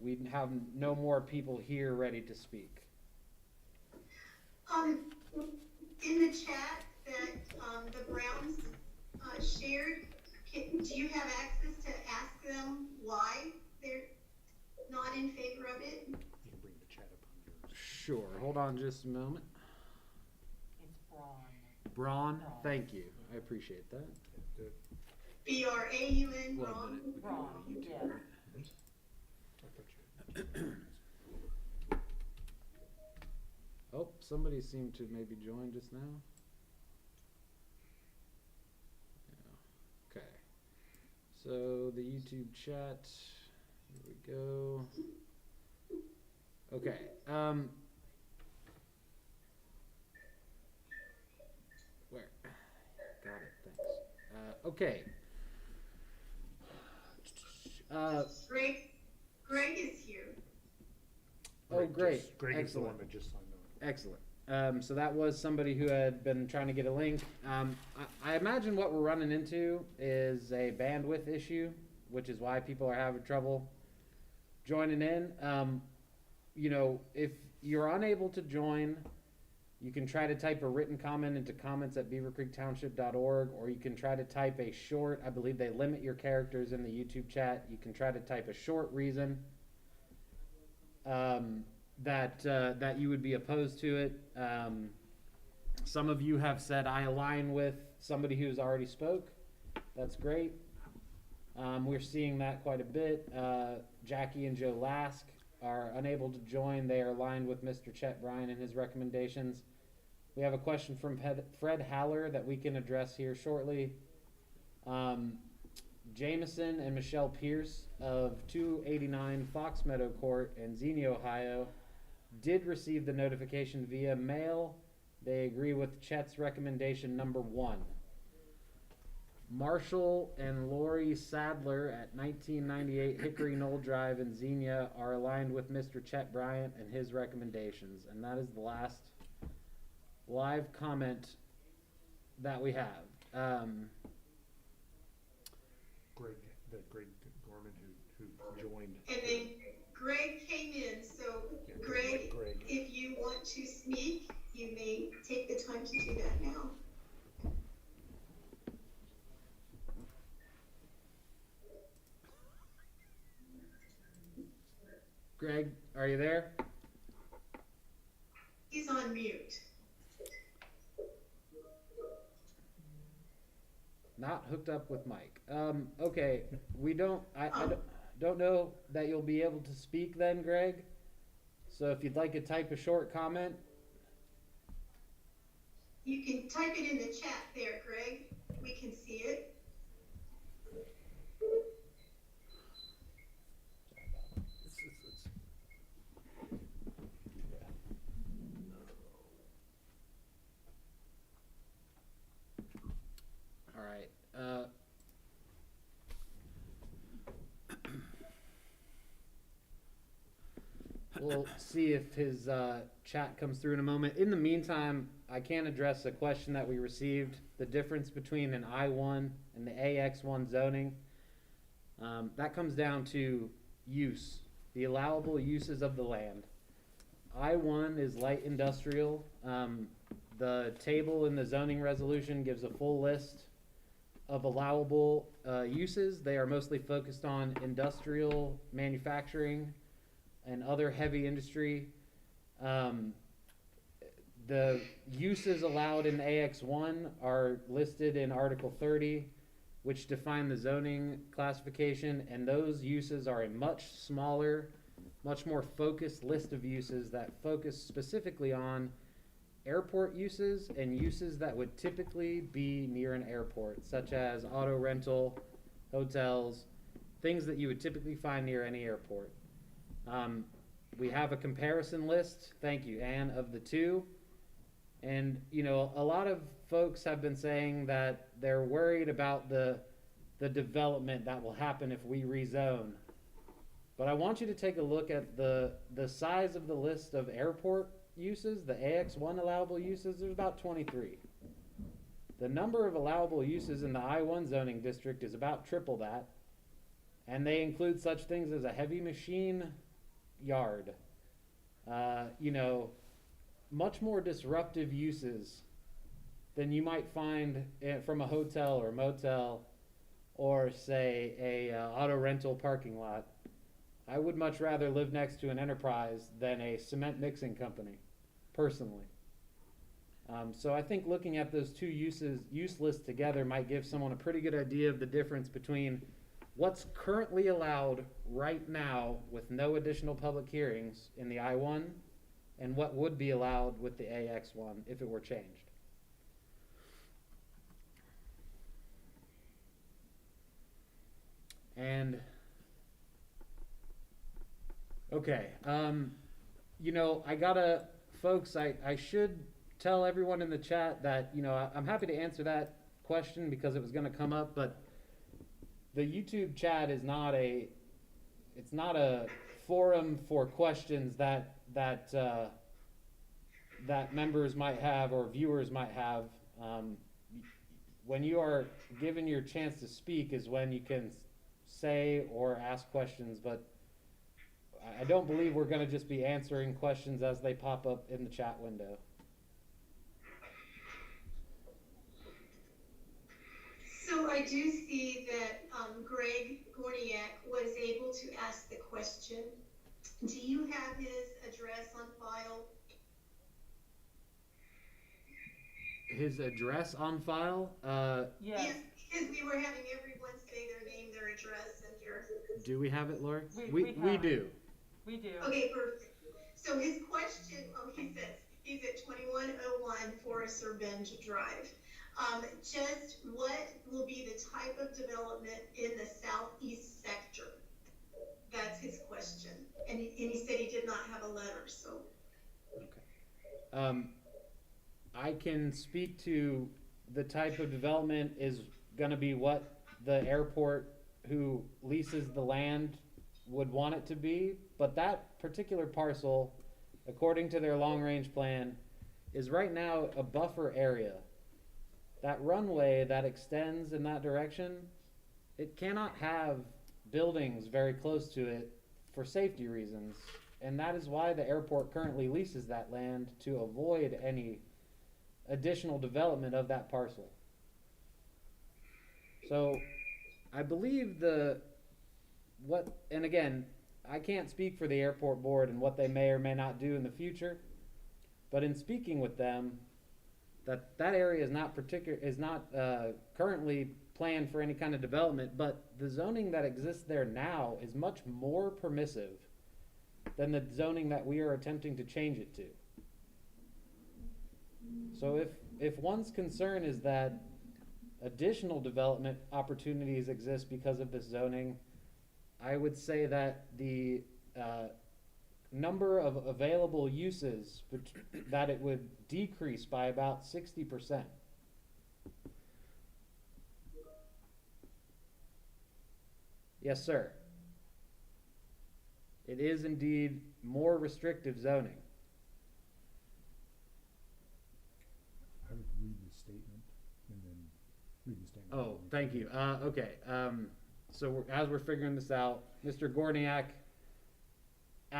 we have no more people here ready to speak. In the chat that the Browns shared, do you have access to ask them why they're not in favor of it? You can bring the chat up on yours. Sure. Hold on just a moment. It's Braun. Braun, thank you. I appreciate that. B-R-A-U-N, Well, Braun? but we can go Braun, to YouTube, yeah. right? Oh, somebody seemed to maybe join just now. Yeah. Okay. So the YouTube chat, here we go. Okay. Where? Got it, thanks. Okay. Greg is here. Oh, great. Greg is the one Excellent. that just signed on. Excellent. So that was somebody who had been trying to get a link. I imagine what we're running into is a bandwidth issue, which is why people are having trouble joining in. You know, if you're unable to join, you can try to type a written comment into comments@beavercreektownship.org, or you can try to type a short, I believe they limit your characters in the YouTube chat. You can try to type a short reason that you would be opposed to it. Some of you have said, I align with somebody who's already spoke. That's great. We're seeing that quite a bit. Jackie and Joe Lask are unable to join. They are aligned with Mr. Chet Bryan and his recommendations. We have a question from Fred Haller that we can address here shortly. Jameson and Michelle Pierce of 289 Fox Meadow Court in Xenia, Ohio, did receive the notification via mail. They agree with Chet's recommendation number 1. Marshall and Lori Sadler at 1998 Hickory Knoll Drive in Xenia are aligned with Mr. Chet Bryant and his recommendations. And that is the last live comment that we have. Greg Gorman who joined. And then Greg came in, so Yeah, Greg, Greg. if you want to speak, you may take the time to do that now. Greg, are you there? He's on mute. Not hooked up with Mike. Okay, we don't. I don't know that you'll be able to speak then, Greg. So if you'd like to type a short comment. You can type it in the chat there, Greg. We can see it. All right. We'll see if his chat comes through in a moment. In the meantime, I can address a question that we received, the difference between an I-1 and the AX1 zoning. That comes down to use. the allowable uses of the land. I-1 is light industrial. The table in the zoning resolution gives a full list of allowable uses. They are mostly focused on industrial manufacturing and other heavy industry. The uses allowed in AX1 are listed in Article 30, which define the zoning classification, and those uses are a much smaller, much more focused list of uses that focus specifically on airport uses and uses that would typically be near an airport, such as auto rental, hotels, things that you would typically find near any airport. We have a comparison list, thank you, Anne, of the two. And, you know, a lot of folks have been saying that they're worried about the development that will happen if we rezone. But I want you to take a look at the size of the list of airport uses, the AX1 allowable uses. There's about 23. The number of allowable uses in the I-1 zoning district is about triple that. And they include such things as a heavy machine yard, you know, much more disruptive uses than you might find from a hotel or motel or, say, a auto rental parking lot. I would much rather live next to an enterprise than a cement mixing company, personally. So I think looking at those two use lists together might give someone a pretty good idea of the difference between what's currently allowed right now with no additional public hearings in the I-1 and what would be allowed with the AX1 if it were changed. And okay, you know, folks, I should tell everyone in the chat that, you know, I'm happy to answer that question because it was going to come up, but the YouTube chat is not a forum for questions that members might have or viewers might have. When you are given your chance to speak is when you can say or ask questions, but I don't believe we're going to just be answering questions as they pop up in the chat window. So I do see that Greg Gorniak was able to ask the question. Do you have his address on file? His address on file? Yes. Because we were having everyone say their name, their address, and their... Do we have it, Lori? We do. We do. Okay, perfect. So his question, he says, he's at 2101 Forester Bend Drive. Just what will be the type of development in the southeast sector? That's his question. And he said he did not have a letter, so. Okay. I can speak to the type of development is going to be what the airport who leases the land would want it to be, but that particular parcel, according to their long-range plan, is right now a buffer area. That runway that extends in that direction, it cannot have buildings very close to it for safety reasons, and that is why the airport currently leases that land to avoid any additional development of that parcel. So I believe and again, I can't speak for the airport board and what they may or may not do in the future, but in speaking with them, that area is not currently planned for any kind of development, but the zoning that exists there now is much more permissive than the zoning that we are attempting to change it to. So if one's concern is that additional development opportunities exist because of this zoning, I would say that the number of available uses, that it would decrease by about 60%. Yes, sir. It is indeed more restrictive zoning. I would read the statement and then read the statement. Oh, thank you. Okay. So as we're figuring this out, Mr. Gorniak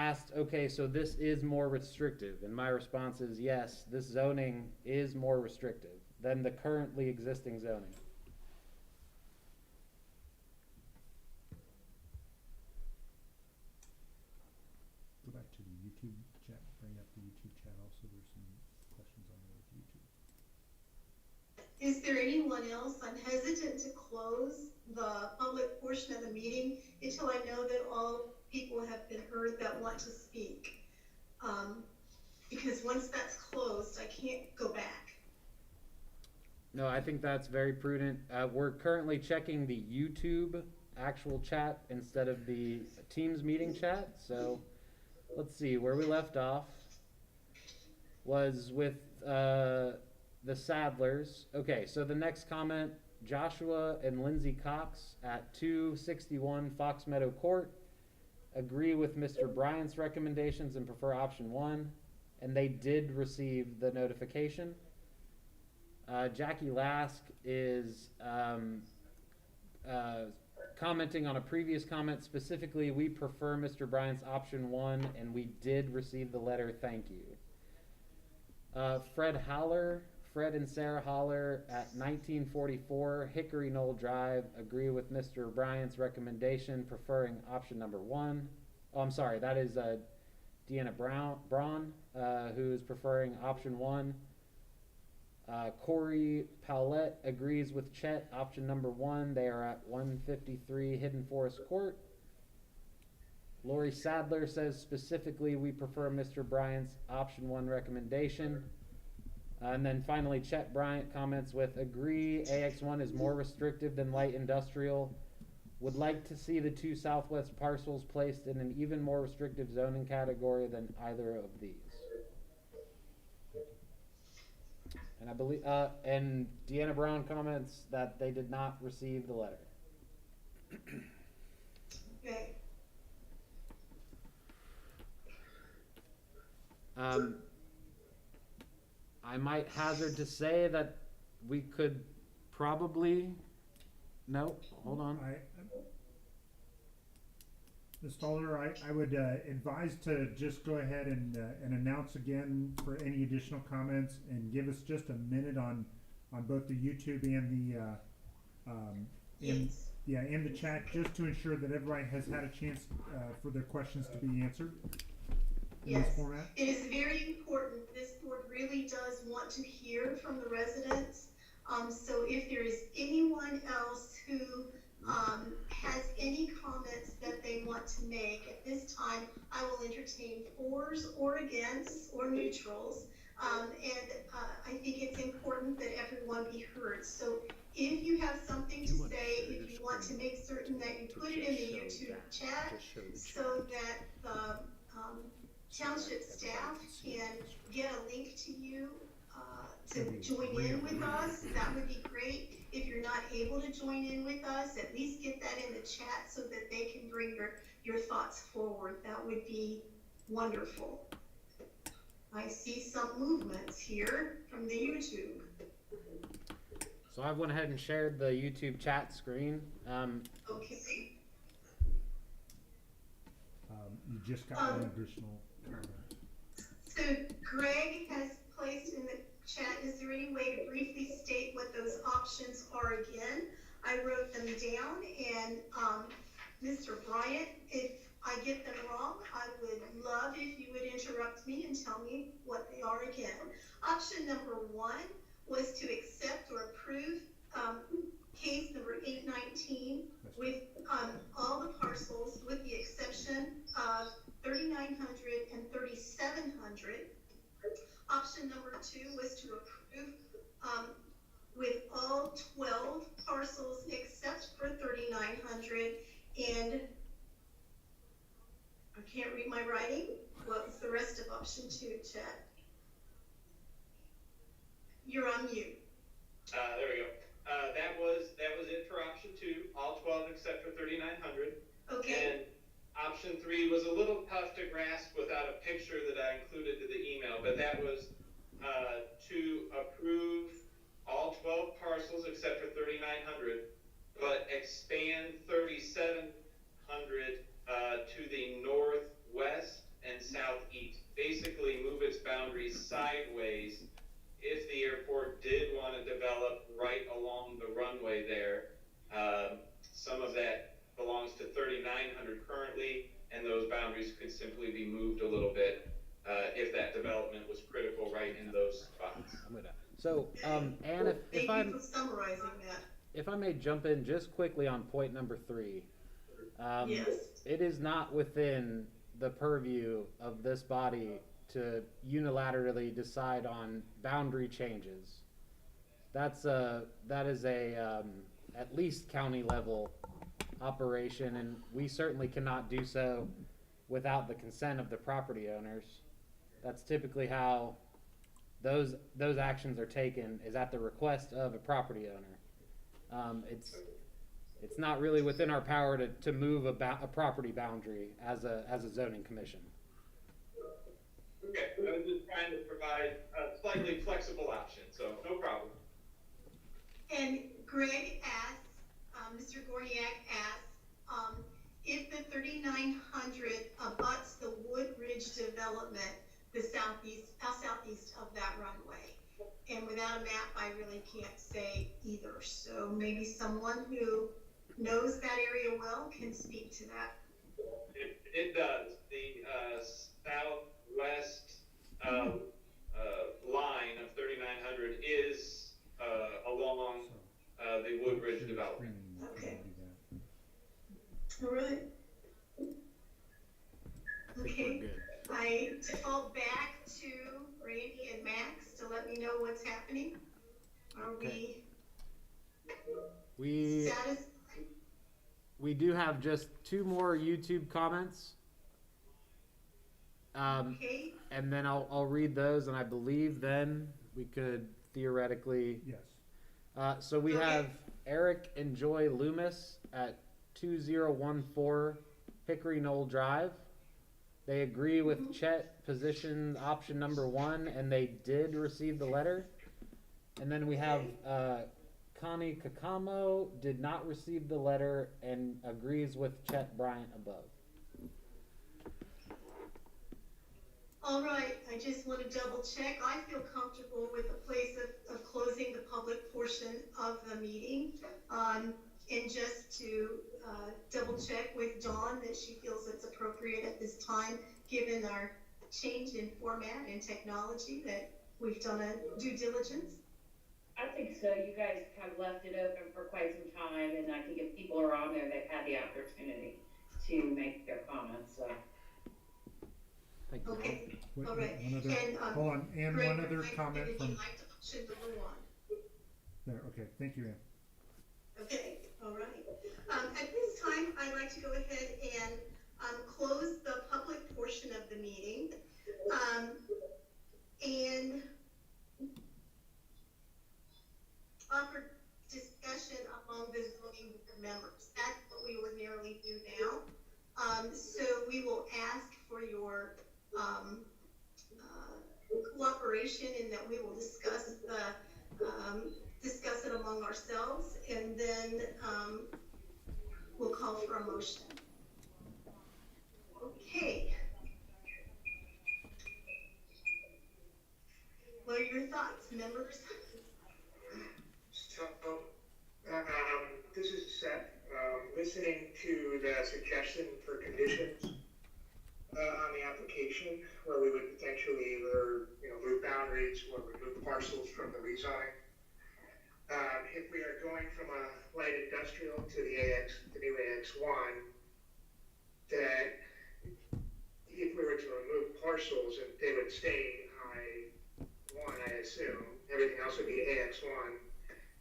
asked, okay, so this is more restrictive, and my response is yes, this zoning is more restrictive than the currently existing zoning. Go back to the YouTube chat, bring up the YouTube chat also, there's some questions on there with YouTube. Is there anyone else? I'm hesitant to close the public portion of the meeting until I know that all people have been heard that want to speak. Because once that's closed, I can't go back. No, I think that's very prudent. We're currently checking the YouTube actual chat instead of the Teams meeting chat. So let's see, where we left off was with the Sadlers. Okay, so the next comment, Joshua and Lindsay Cox at 261 Fox Meadow Court agree with Mr. Bryant's recommendations and prefer option 1, and they did receive the notification. Jackie Lask is commenting on a previous comment. Specifically, we prefer Mr. Bryant's option 1, and we did receive the letter, thank you. Fred and Sarah Holler at 1944 Hickory Knoll Drive agree with Mr. Bryant's recommendation, preferring option number 1. Oh, I'm sorry, that is Deanna Braun, who is preferring option 1. Corey Powlett agrees with Chet, option number 1. They are at 153 Hidden Forest Court. Lori Sadler says specifically we prefer Mr. Bryant's option 1 recommendation. And then finally, Chet Bryant comments with agree AX1 is more restrictive than light industrial. Would like to see the 2 southwest parcels placed in an even more restrictive zoning category than either of these. And I believe, and Deanna Brown comments that they did not receive the letter. Okay. I might hazard to say that we could probably, no, hold on. Ms. Stoller, I would advise to just go ahead and announce again for any additional comments and give us just a minute on both the YouTube and the chat, just to ensure that everybody has had a chance for their questions to be answered. Yes, it is very important. This board really does want to hear from the residents. So if there is anyone else who has any comments that they want to make at this time, I will entertain fors or against or neutrals. I think it's important that everyone be heard. So if you have something to say, if you want to make certain that you put it in the YouTube chat so that the township staff can get a link to you to join in with us, that would be great. If you're not able to join in with us, at least get that in the chat so that they can bring your thoughts forward. That would be wonderful. I see some movements here from the YouTube. So I went ahead and shared the YouTube chat screen. Okay. You just got one additional comment. So Greg has placed in the chat, is there any way to briefly state what those options are again? I wrote them down, and Mr. Bryant, if I get them wrong, I would love if you would interrupt me and tell me what they are again. Option number 1 was to accept or approve case number 819 with all the parcels with the exception of 3,900 and 3,700. Option number 2 was to approve with all 12 parcels except for 3,900, and I can't read my writing. What's the rest of option 2, Chet? You're on mute. There we go. That was it for option 2, all 12 except for 3,900. Okay. And option 3 was a little tough to grasp without a picture that I included to the email, but that was to approve all 12 parcels except for 3,900, but expand 3,700 to the northwest So, Ann, Thank you for summarizing that. if I may jump in just quickly on point number 3. Yes. It is not within the purview of this body to unilaterally decide on boundary changes. That is a at least county level operation, and we certainly cannot do so without the consent of the property owners. That's typically how those actions are taken, is at the request of a property owner. It's not really within our power to move a property boundary as a zoning commission. Okay, I was just trying to provide a slightly flexible option, so no problem. And Greg asks, Mr. Gorniak asks, if the 3900 abuts the Woodridge development, the southeast of that runway. And without a map, I really can't say either. So maybe someone who knows that area well can speak to that. It does. The southwest line of 3900 is along the Woodridge development. Okay. All right. Okay. I default back to Randy and Max to let me know what's happening. Are we satisfied? We do have just 2 more YouTube comments. Okay. And then I'll read those, and I believe then we could theoretically. Yes. So we have Eric and Joy Loomis at 2014 Hickory Knoll Drive. They agree with Chet position option number 1, and they did receive the letter. And then we have Connie Kakamo did not receive the letter and agrees with Chet Bryant above. All right, I just want to double check. I feel comfortable with the place of closing the public portion of the meeting. And just to double check with Dawn that she feels it's appropriate at this time, given our change in format and technology, that we've done a due diligence. I think so. You guys have left it open for quite some time, and I think if people are on there, they've had the opportunity to make their comments. So. Thank you. Okay. Wait, All right. One other, And, hold on, Ann, Greg, one other comment if from. you'd like to option number 1. There, okay, thank you, Ann. Okay, all right. At this time, I'd like to go ahead and close the public portion of the meeting and offer discussion among the zoning board members. That's what we ordinarily do now. So we will ask for your cooperation in that we will discuss it among ourselves, and then we'll call for a motion. Okay. What are your thoughts, members? So, this is Seth. Listening to the suggestion for conditions on the application, where we would potentially either, move boundaries or remove parcels from the rezoning. If we are going from a light industrial to the new AX1, that if we were to remove parcels, and they would stay I1, I assume, everything else would be AX1.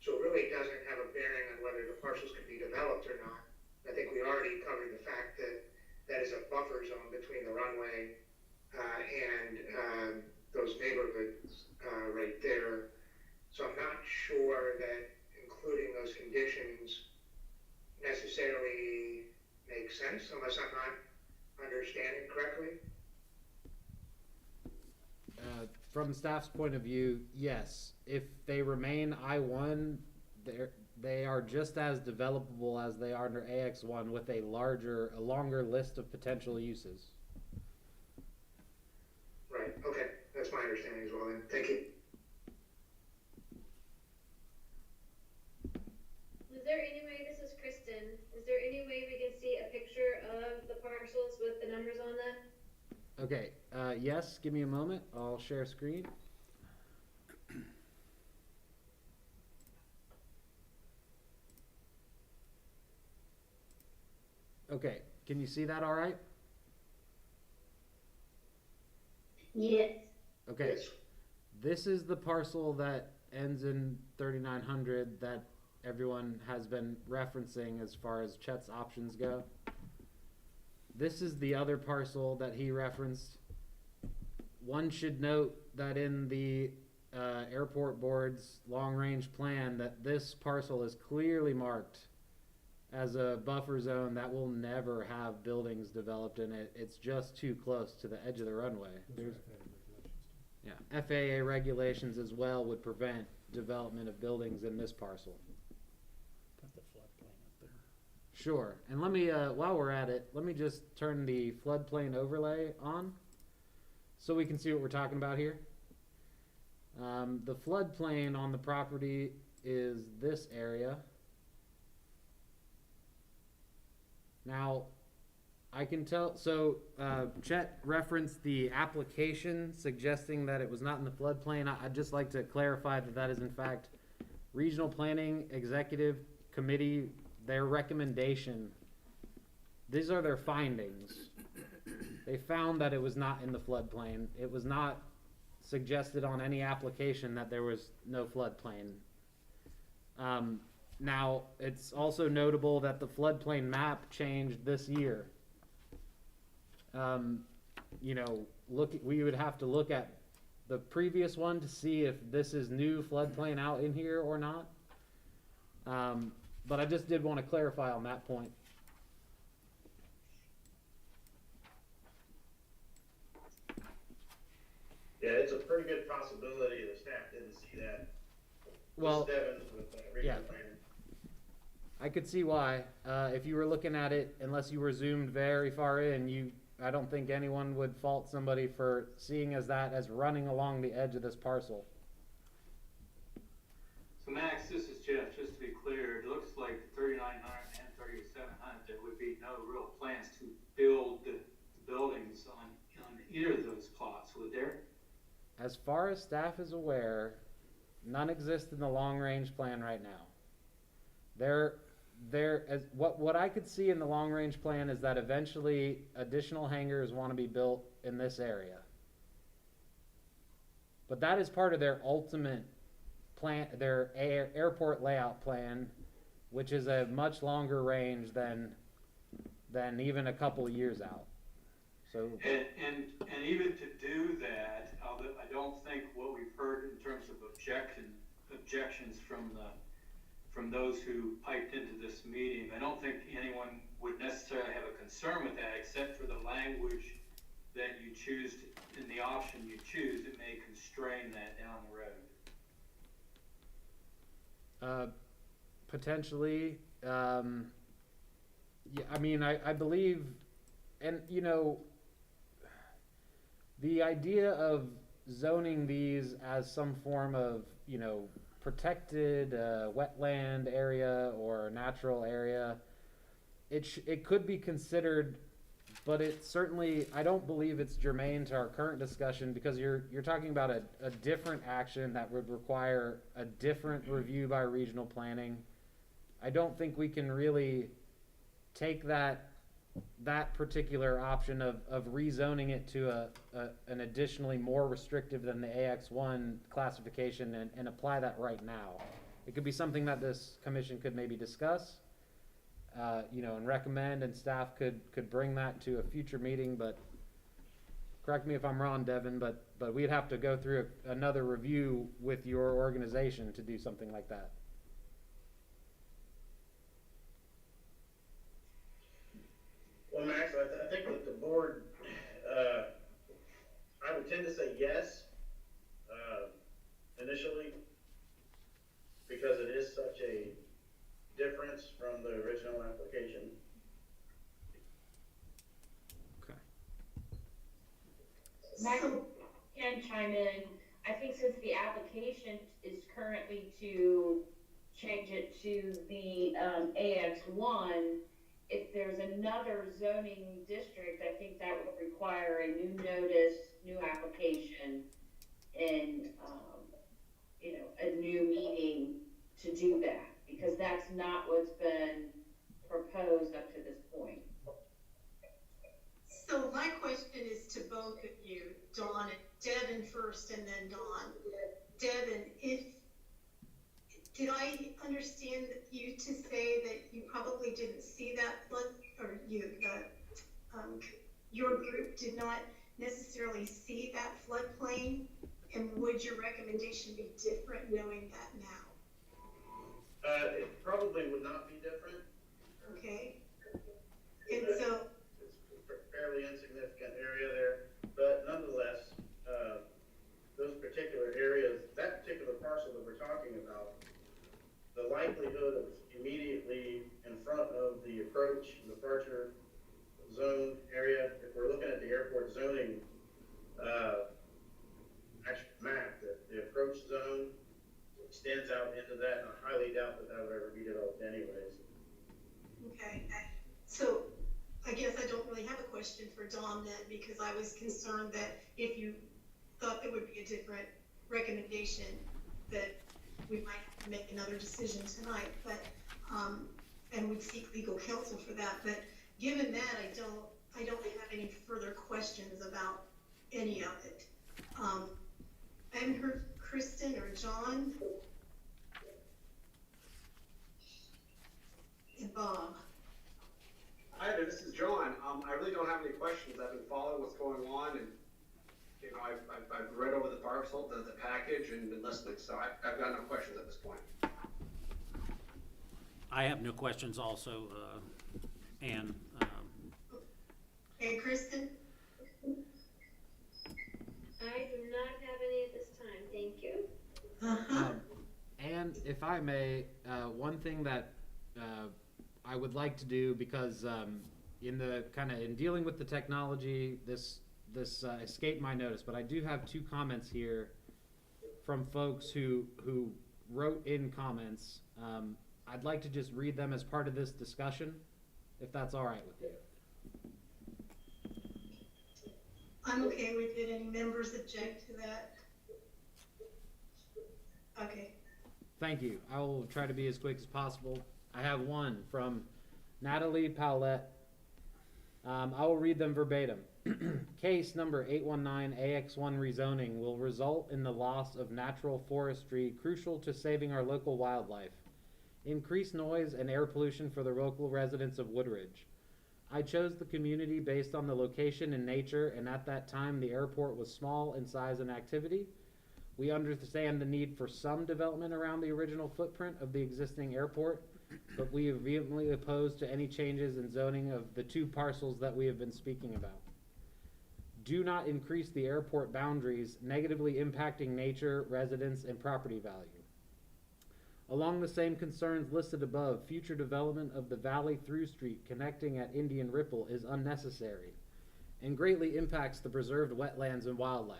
So it really doesn't have a bearing on whether the parcels can be developed or not. I think we already covered the fact that that is a buffer zone between the runway and those neighborhoods right there. So I'm not sure that including those conditions necessarily makes sense unless I'm not understanding correctly. From staff's point of view, yes. If they remain I1, they are just as developable as they are under AX1 with a longer list of potential uses. Right, okay. That's my understanding as well then. Thank you. Is there any way, this is Kristen, is there any way we can see a picture of the parcels with the numbers on them? Okay, yes, give me a moment. I'll share screen. Okay, can you see that all right? Yes. Okay. This is the parcel that ends in 3900 that everyone has been referencing as far as Chet's options go. This is the other parcel that he referenced. One should note that in the airport board's long-range plan that this parcel is clearly marked as a buffer zone that will never have buildings developed in it. It's just too close to the edge of the runway. Yeah, FAA regulations as well would prevent development of buildings in this parcel. Put the floodplain up there. Sure, and let me, while we're at it, let me just turn the floodplain overlay on so we can see what we're talking about here. The floodplain on the property is this area. Now, I can tell, so Chet referenced the application suggesting that it was not in the floodplain. I'd just like to clarify that that is in fact Regional Planning Executive Committee, their recommendation. These are their findings. They found that it was not in the floodplain. It was not suggested on any application that there was no floodplain. Now, it's also notable that the floodplain map changed this year. You know, we would have to look at the previous one to see if this is new floodplain out in here or not. But I just did want to clarify on that point. Yeah, it's a pretty good possibility the staff didn't see that. Well, yeah. Planning. I could see why. If you were looking at it, unless you were zoomed very far in, I don't think anyone would fault somebody for seeing that as running along the edge of this parcel. So Max, this is Jeff, just to be clear, it looks like 3900 and 3700, there would be no real plans to build the buildings on either of those plots, would there? As far as staff is aware, none exist in the long-range plan right now. What I could see in the long-range plan is that eventually additional hangars want to be built in this area. But that is part of their ultimate plan, their airport layout plan, which is a much longer range than even a couple of years out. So and even to do that, I don't think what we've heard in terms of objections from those who piped into this meeting, I don't think anyone would necessarily have a concern with that, except for the language that you choose in the option you choose. It may constrain that down the road. Potentially, yeah. I mean, I believe, and you know, the idea of zoning these as some form of, you know, protected wetland area or natural area, it could be considered, but it certainly, I don't believe it's germane to our current discussion, because you're talking about a different action that would require a different review by regional planning. I don't think we can really take that particular option of rezoning it to an additionally more restrictive than the AX1 classification and apply that right now. It could be something that this commission could maybe discuss, you know, and recommend, and staff could bring that to a future meeting. But correct me if I'm wrong, Devin, but we'd have to go through another review with your organization to do something like that. Well, Max, I think that the board, I would tend to say yes initially, because it is such a difference from the original application. Okay. Max can chime in. I think since the application is currently to change it to the AX1, if there's another zoning district, I think that would require a new notice, new application, and you know, a new meeting to do that, because that's not what's been proposed up to this point. So my question is to both of you, Dawn, Devin first and then Dawn. Devin, did I understand you to say that you probably didn't see that flood, or your group did not necessarily see that floodplain? And would your recommendation be different knowing that now? It probably would not be different. Okay. And so it's a fairly insignificant area there, but nonetheless, those particular areas, that particular parcel that we're talking about, the likelihood of immediately in front of the approach and departure zone area, if we're looking at the airport zoning actual map, that the approach zone extends out into that, and I highly doubt that would ever be developed anyways. okay. So I guess I don't really have a question for Dawn then, because I was concerned that if you thought there would be a different recommendation, that we might have to make another decision tonight, but and we'd seek legal counsel for that. But given that, I don't have any further questions about any of it. I haven't heard Kristen or John and Bob. Hi there, this is John. I really don't have any questions. I've been following what's going on, and you know, I've read over the parcel, the package, and been listening. So I've got no questions at this point. I have no questions also, Ann. Hey, Kristen? I do not have any at this time, thank you. And if I may, one thing that I would like to do, because in dealing with the technology, this escaped my notice, but I do have two comments here from folks who wrote in comments. I'd like to just read them as part of this discussion, if that's all right with you. I'm okay with it. Any members object to that? Okay. Thank you. I will try to be as quick as possible. I have one from Natalie Paulette. I will read them verbatim. Case number 819-AX1 rezoning will result in the loss of natural forestry crucial to saving our local wildlife. Increased noise and air pollution for the local residents of Woodridge. I chose the community based on the location and nature, and at that time the airport was small in size and activity. We understand the need for some development around the original footprint of the existing airport, but we are vehemently opposed to any changes in zoning of the two parcels that we have been speaking about. Do not increase the airport boundaries, negatively impacting nature, residents, and property value. Along the same concerns listed above, future development of the valley through street connecting at Indian Ripple is unnecessary and greatly impacts the preserved wetlands and wildlife.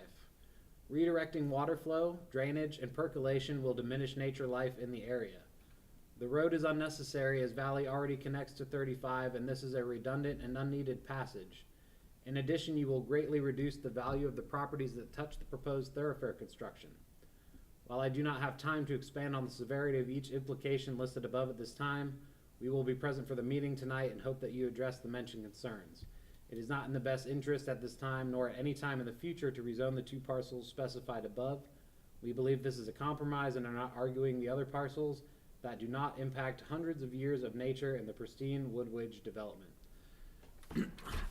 Redirecting water flow, drainage, and percolation will diminish nature life in the area. The road is unnecessary as Valley already connects to 35, and this is a redundant and unneeded passage. In addition, you will greatly reduce the value of the properties that touch the proposed thoroughfare construction. While I do not have time to expand on the severity of each implication listed above at this time, we will be present for the meeting tonight and hope that you address the mentioned concerns. It is not in the best interest at this time, nor at any time in the future, to rezone the two parcels specified above. We believe this is a compromise and are not arguing the other parcels that do not impact hundreds of years of nature and the pristine Woodridge development.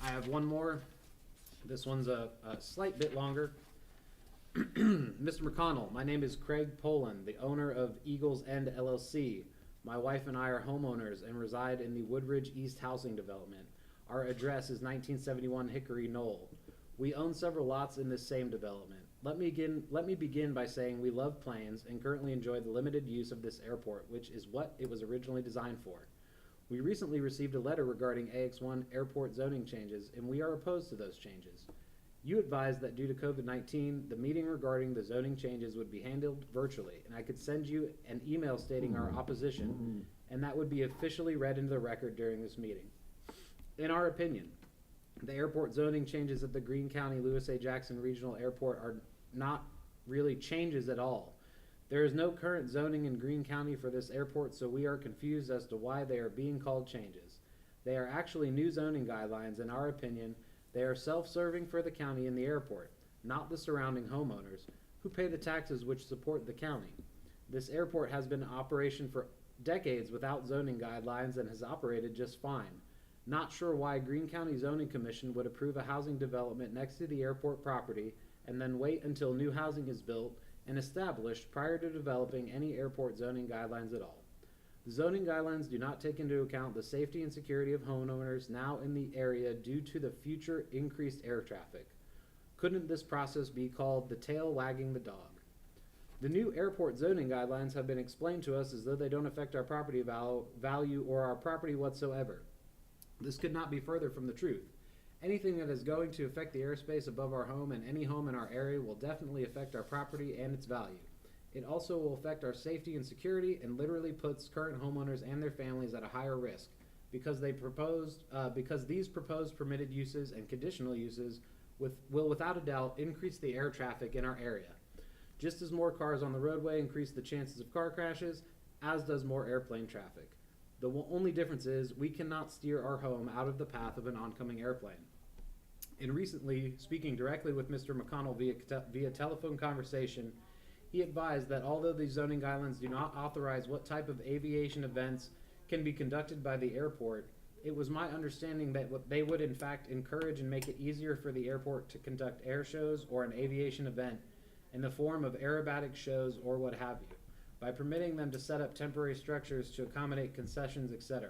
I have one more. This one's a slight bit longer. Mr. McConnell, my name is Craig Poland, the owner of Eagles End LLC. My wife and I are homeowners and reside in the Woodridge East Housing Development. Our address is 1971 Hickory Knoll. We own several lots in this same development. Let me begin by saying we love planes and currently enjoy the limited use of this airport, which is what it was originally designed for. We recently received a letter regarding AX1 airport zoning changes, and we are opposed to those changes. You advised that due to COVID-19, the meeting regarding the zoning changes would be handled virtually, and I could send you an email stating our opposition, and that would be officially read into the record during this meeting. In our opinion, the airport zoning changes at the Greene County Lewis A. Jackson Regional Airport are not really changes at all. There is no current zoning in Greene County for this airport, so we are confused as to why they are being called changes. They are actually new zoning guidelines, in our opinion, They are self-serving for the county and the airport, not the surrounding homeowners, who pay the taxes which support the county. This airport has been in operation for decades without zoning guidelines and has operated just fine. Not sure why Greene County Zoning Commission would approve a housing development next to the airport property and then wait until new housing is built and established prior to developing any airport zoning guidelines at all. The zoning guidelines do not take into account the safety and security of homeowners now in the area due to the future increased air traffic. Couldn't this process be called the tail wagging the dog? The new airport zoning guidelines have been explained to us as though they don't affect our property value or our property whatsoever. This could not be further from the truth. Anything that is going to affect the airspace above our home and any home in our area will definitely affect our property and its value. It also will affect our safety and security and literally puts current homeowners and their families at a higher risk because these proposed permitted uses and conditional uses will without a doubt increase the air traffic in our area. Just as more cars on the roadway increase the chances of car crashes, as does more airplane traffic. The only difference is we cannot steer our home out of the path of an oncoming airplane. In recently speaking directly with Mr. McConnell via telephone conversation, he advised that although the zoning guidelines do not authorize what type of aviation events can be conducted by the airport, it was my understanding that they would in fact encourage and make it easier for the airport to conduct air shows or an aviation event in the form of aerobatic shows or what have you, by permitting them to set up temporary structures to accommodate concessions, etc.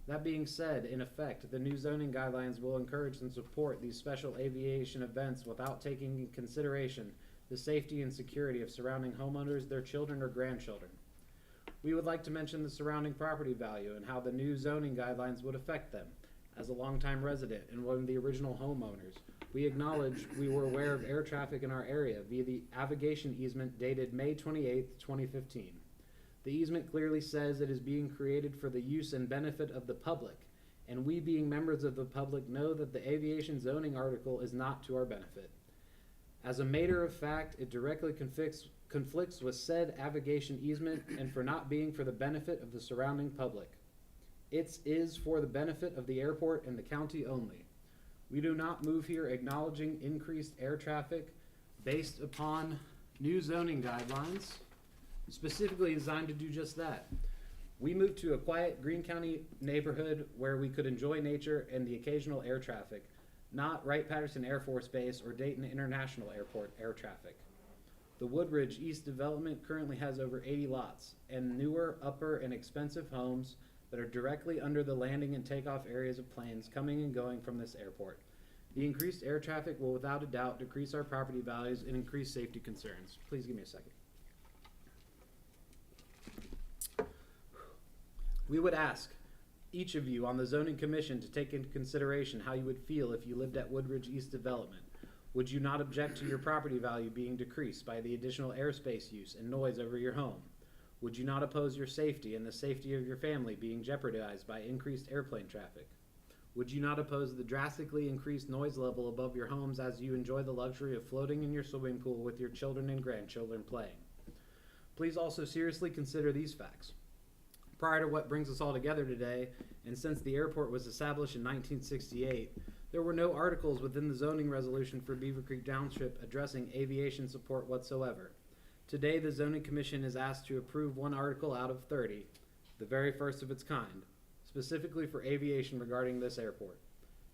That being said, in effect, the new zoning guidelines will encourage and support these special aviation events without taking into consideration the safety and security of surrounding homeowners, their children, or grandchildren. We would like to mention the surrounding property value and how the new zoning guidelines would affect them. As a longtime resident and one of the original homeowners, we acknowledge we were aware of air traffic in our area via the navigation easement dated May 28, 2015. The easement clearly says it is being created for the use and benefit of the public, and we being members of the public know that the aviation zoning article is not to our benefit. As a matter of fact, it directly conflicts with said navigation easement and for not being for the benefit of the surrounding public. It is for the benefit of the airport and the county only. We do not move here acknowledging increased air traffic based upon new zoning guidelines, specifically designed to do just that. We moved to a quiet Greene County neighborhood where we could enjoy nature and the occasional air traffic, not Wright-Patterson Air Force Base or Dayton International Airport air traffic. The Woodridge East development currently has over 80 lots and newer, upper, and expensive homes that are directly under the landing and takeoff areas of planes coming and going from this airport. The increased air traffic will without a doubt decrease our property values and increase safety concerns. Please give me a second. We would ask each of you on the Zoning Commission to take into consideration how you would feel if you lived at Woodridge East Development. Would you not object to your property value being decreased by the additional airspace use and noise over your home? Would you not oppose your safety and the safety of your family being jeopardized by increased airplane traffic? Would you not oppose the drastically increased noise level above your homes as you enjoy the luxury of floating in your swimming pool with your children and grandchildren playing? Please also seriously consider these facts. Prior to what brings us all together today, and since the airport was established in 1968, there were no articles within the zoning resolution for Beavercreek Township addressing aviation support whatsoever. Today, the Zoning Commission is asked to approve one article out of 30, the very first of its kind, specifically for aviation regarding this airport.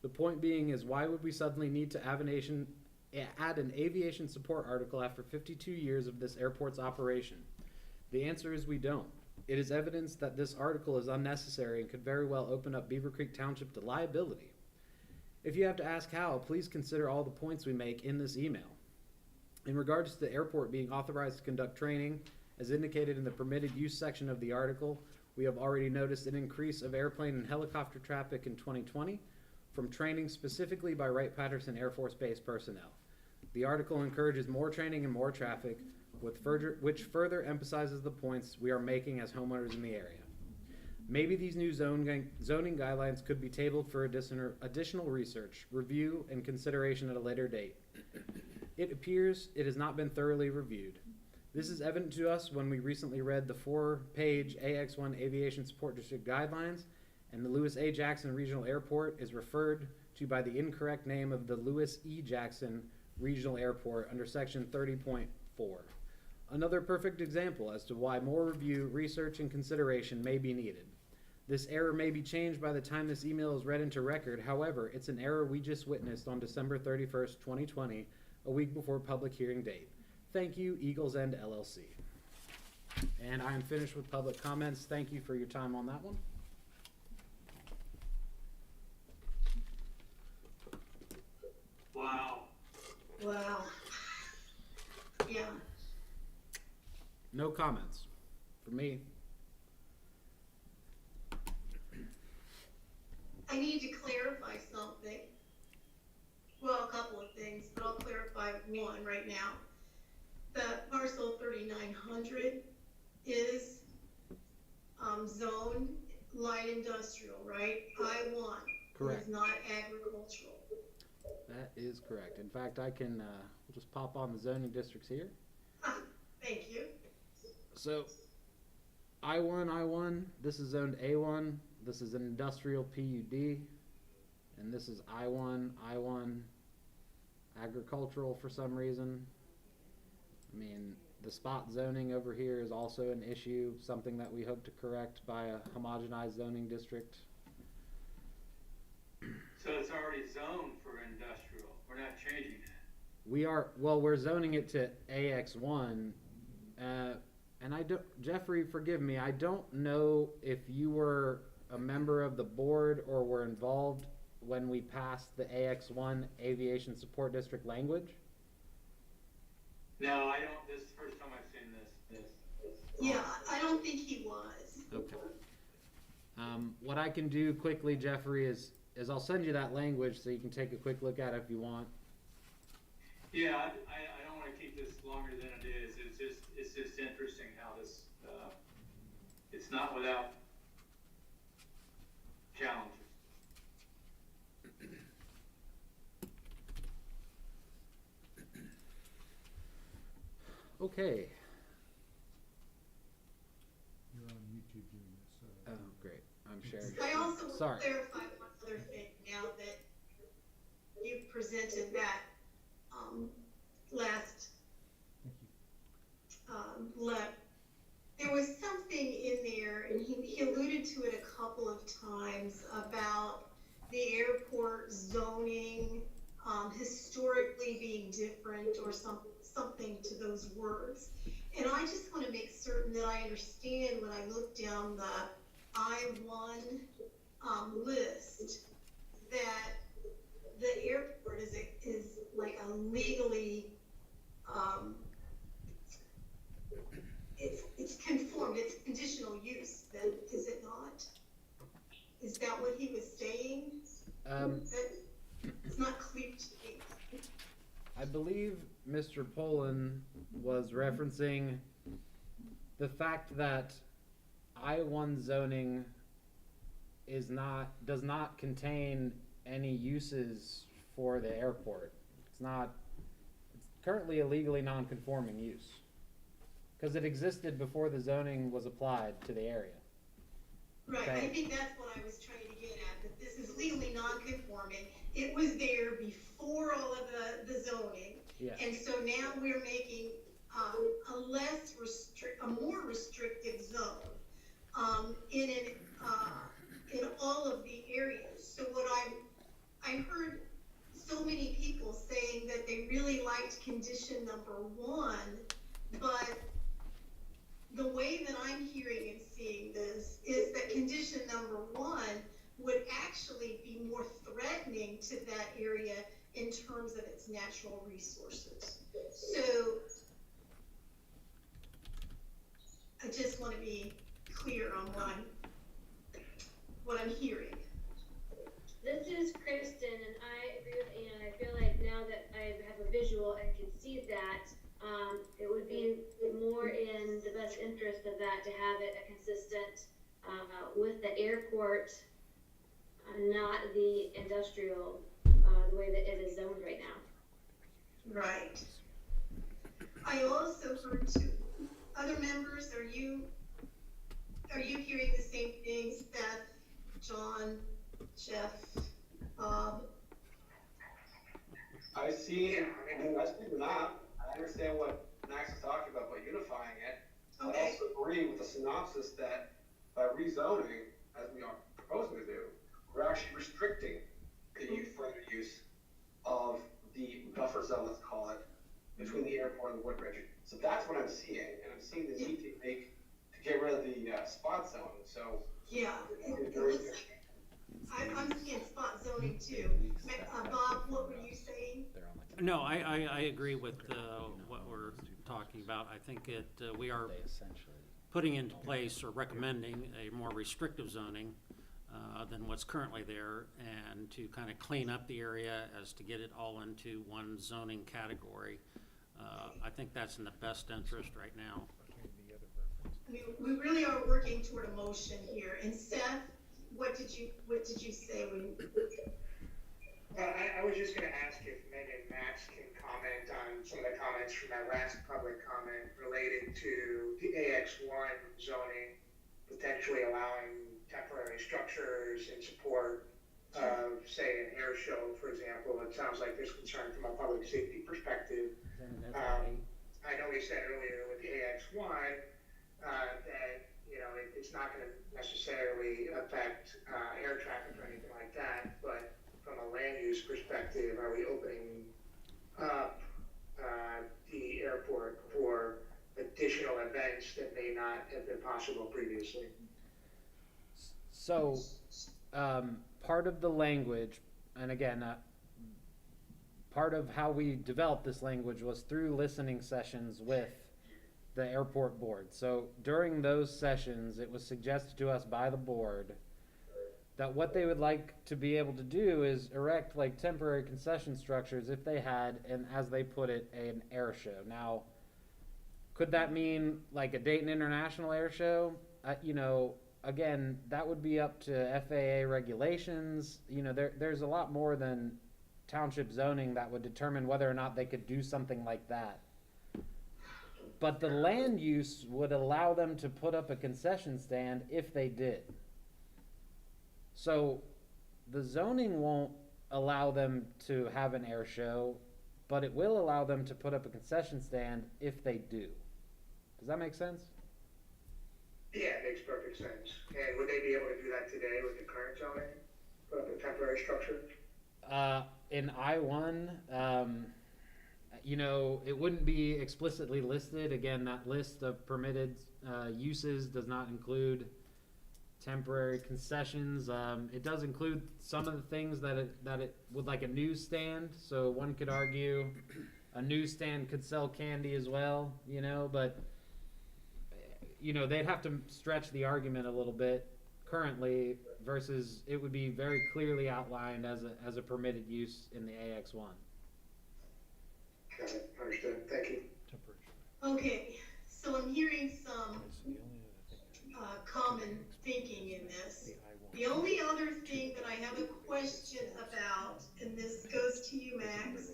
The point being is, why would we suddenly need to add an aviation support article after 52 years of this airport's operation? The answer is we don't. It is evidence that this article is unnecessary and could very well open up Beavercreek Township to liability. If you have to ask how, please consider all the points we make in this email. In regards to the airport being authorized to conduct training, as indicated in the permitted use section of the article, we have already noticed an increase of airplane and helicopter traffic in 2020 from training specifically by Wright-Patterson Air Force Base personnel. The article encourages more training and more traffic, which further emphasizes the points we are making as homeowners in the area. Maybe these new zoning guidelines could be tabled for additional research, review, and consideration at a later date. It appears it has not been thoroughly reviewed. This is evident to us when we recently read the 4-page AX1 Aviation Support District Guidelines, and the Lewis A. Jackson Regional Airport is referred to by the incorrect name of the Lewis E. Jackson Regional Airport under section 30.4. Another perfect example as to why more review, research, and consideration may be needed. This error may be changed by the time this email is read into record. However, it's an error we just witnessed on December 31st, 2020, a week before public hearing date. Thank you, Eagles End LLC. And I am finished with public comments. Thank you for your time on that one. Wow. Wow. Yeah. No comments for me. I need to clarify something. Well, a couple of things, but I'll clarify one right now. The parcel 3900 is zone light industrial, right? I-1. Correct. It's not agricultural. That is correct. In fact, I can we'll just pop on the zoning districts here. Thank you. So, I-1, this is zoned A1. This is an industrial PUD. And this is I-1, agricultural for some reason. I mean, the spot zoning over here is also an issue, something that we hope to correct by a homogenized zoning district. So it's already zoned for industrial. We're not changing that. We are, well, we're zoning it to AX1. And I don't, Jeffrey, forgive me, I don't know if you were a member of the board or were involved when we passed the AX1 Aviation Support District language. No, I don't. This is the first time I've seen this. Yeah, I don't think he was. Okay. What I can do quickly, Jeffrey, is I'll send you that language so you can take a quick look at it if you want. Yeah, I don't want to keep this longer than it is. It's just interesting how this, it's not without challenges. Okay. You're on YouTube doing this. So. Oh, great. I'm sharing. I also want Sorry. to clarify one other thing now that you presented that last letter. There was something in there, and he alluded to it a couple of times about the airport zoning historically being different or something to those words. And I just want to make certain that I understand when I look down the I-1 list that the airport is like a legally, it's conformed, it's conditional use then, is it not? Is that what he was saying? It's not clear to me. I believe Mr. Poland was referencing the fact that I-1 zoning does not contain any uses for the airport. It's currently a legally non-conforming use because it existed before the zoning was applied to the area. Right, Okay. I think that's what I was trying to get at, that this is legally non-conforming. It was there before all of the zoning. Yes. And so now we're making a more restrictive zone in all of the areas. So what I heard so many people saying that they really liked condition number 1, but the way that I'm hearing and seeing this is that condition number 1 would actually be more threatening to that area in terms of its natural resources. So I just want to be clear on what I'm hearing. This is Kristen, and I agree with Ann. I feel like now that I have a visual and can see that, it would be more in the best interest of that to have it a consistent with the airport, not the industrial, the way that it is zoned right now. Right. I also heard too, other members, are you hearing the same things, Beth, John, Jeff, Bob? I see, I see the map, I understand what Max is talking about unifying it. I also agree with the synopsis that by rezoning, as we are proposing to do, we're actually restricting the further use of the buffer zone, let's call it, between the airport and the Woodbridge. So that's what I'm seeing, and I'm seeing the need to get rid of the spot zone. So yeah, it looks like I'm seeing spot zoning too. Bob, what were you saying? No, I agree with what we're talking about. I think we are putting into place or recommending a more restrictive zoning than what's currently there, and to kind of clean up the area as to get it all into one zoning category. I think that's in the best interest right now. I mean, we really are working toward a motion here. And Seth, what did you say when? I was just going to ask if Meg and Max can comment on some of the comments from that last public comment related to the AX1 zoning, potentially allowing temporary structures in support of, say, an air show, for example. It sounds like there's concern from a public safety perspective. I know we said earlier with the AX1 that, you know, it's not going to necessarily affect air traffic or anything like that, but from a land use perspective, are we opening up the airport for additional events that may not have been possible previously? So, part of the language, and again, part of how we developed this language was through listening sessions with the airport board. So during those sessions, it was suggested to us by the board that what they would like to be able to do is erect like temporary concession structures if they had, and as they put it, an air show. Now, could that mean like a Dayton International air show? You know, again, that would be up to FAA regulations. You know, there's a lot more than township zoning that would determine whether or not they could do something like that. But the land use would allow them to put up a concession stand if they did. So the zoning won't allow them to have an air show, but it will allow them to put up a concession stand if they do. Does that make sense? Yeah, it makes perfect sense. And would they be able to do that today with the current zoning? Put up a temporary structure? In I-1, you know, it wouldn't be explicitly listed. Again, that list of permitted uses does not include temporary concessions. It does include some of the things that it would, like a newsstand. So one could argue a newsstand could sell candy as well, you know, but you know, they'd have to stretch the argument a little bit currently versus it would be very clearly outlined as a permitted use in the AX1. Got it. Understood. Thank you. Okay, so I'm hearing some common thinking in this. The only other thing that I have a question about, and this goes to you, Max,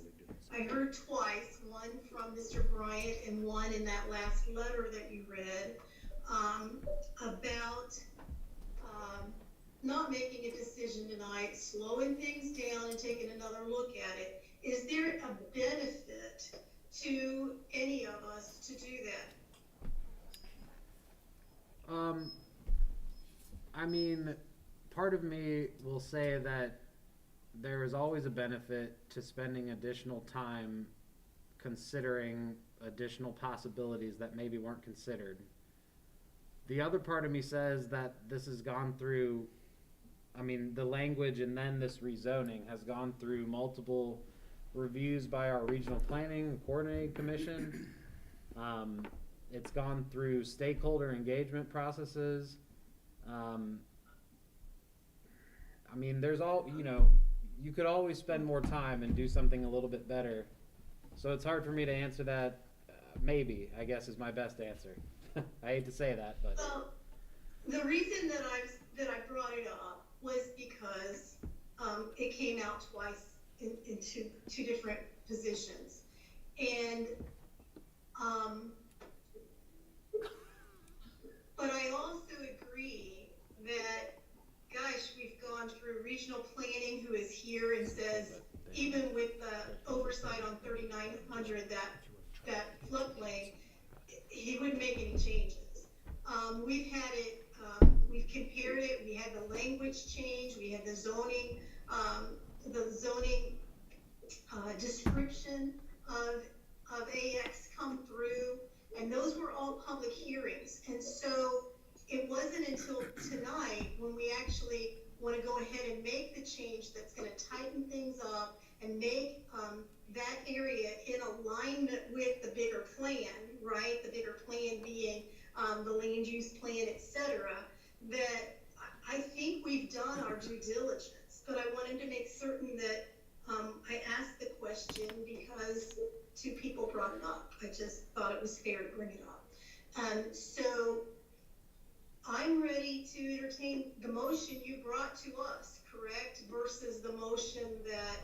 I heard twice, one from Mr. Bryant and one in that last letter that you read, about not making a decision tonight, slowing things down and taking another look at it. Is there a benefit to any of us to do that? I mean, part of me will say that there is always a benefit to spending additional time considering additional possibilities that maybe weren't considered. The other part of me says that this has gone through, I mean, the language and then this rezoning has gone through multiple reviews by our Regional Planning and Coordinating Commission. It's gone through stakeholder engagement processes. I mean, there's all, you know, you could always spend more time and do something a little bit better. So it's hard for me to answer that. Maybe, I guess, is my best answer. I hate to say that, but. Well, the reason that I brought it up was because it came out twice in two different positions. And but I also agree that, gosh, we've gone through regional planning, who is here and says even with the oversight on 3900, that floodplain, he wouldn't make any changes. We've had it, we've compared it, we had the language change, we had the zoning description of AX come through, and those were all public hearings. And so it wasn't until tonight when we actually want to go ahead and make the change that's going to tighten things up and make that area in alignment with the bigger plan, right? The bigger plan being the land use plan, et cetera, that I think we've done our due diligence, but I wanted to make certain that I asked the question because two people brought it up. I just thought it was fair to bring it up. So I'm ready to entertain the motion you brought to us, correct? Versus the motion that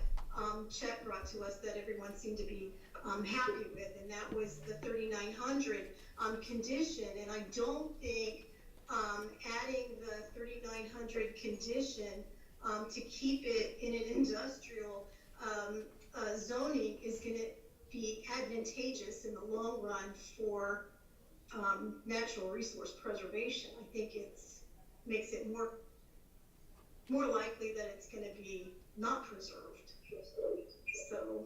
Chet brought to us that everyone seemed to be happy with, and that was the 3900 condition. And I don't think adding the 3900 condition to keep it in an industrial zoning is going to be advantageous in the long run for natural resource preservation. I think makes it more likely that it's going to be not preserved. So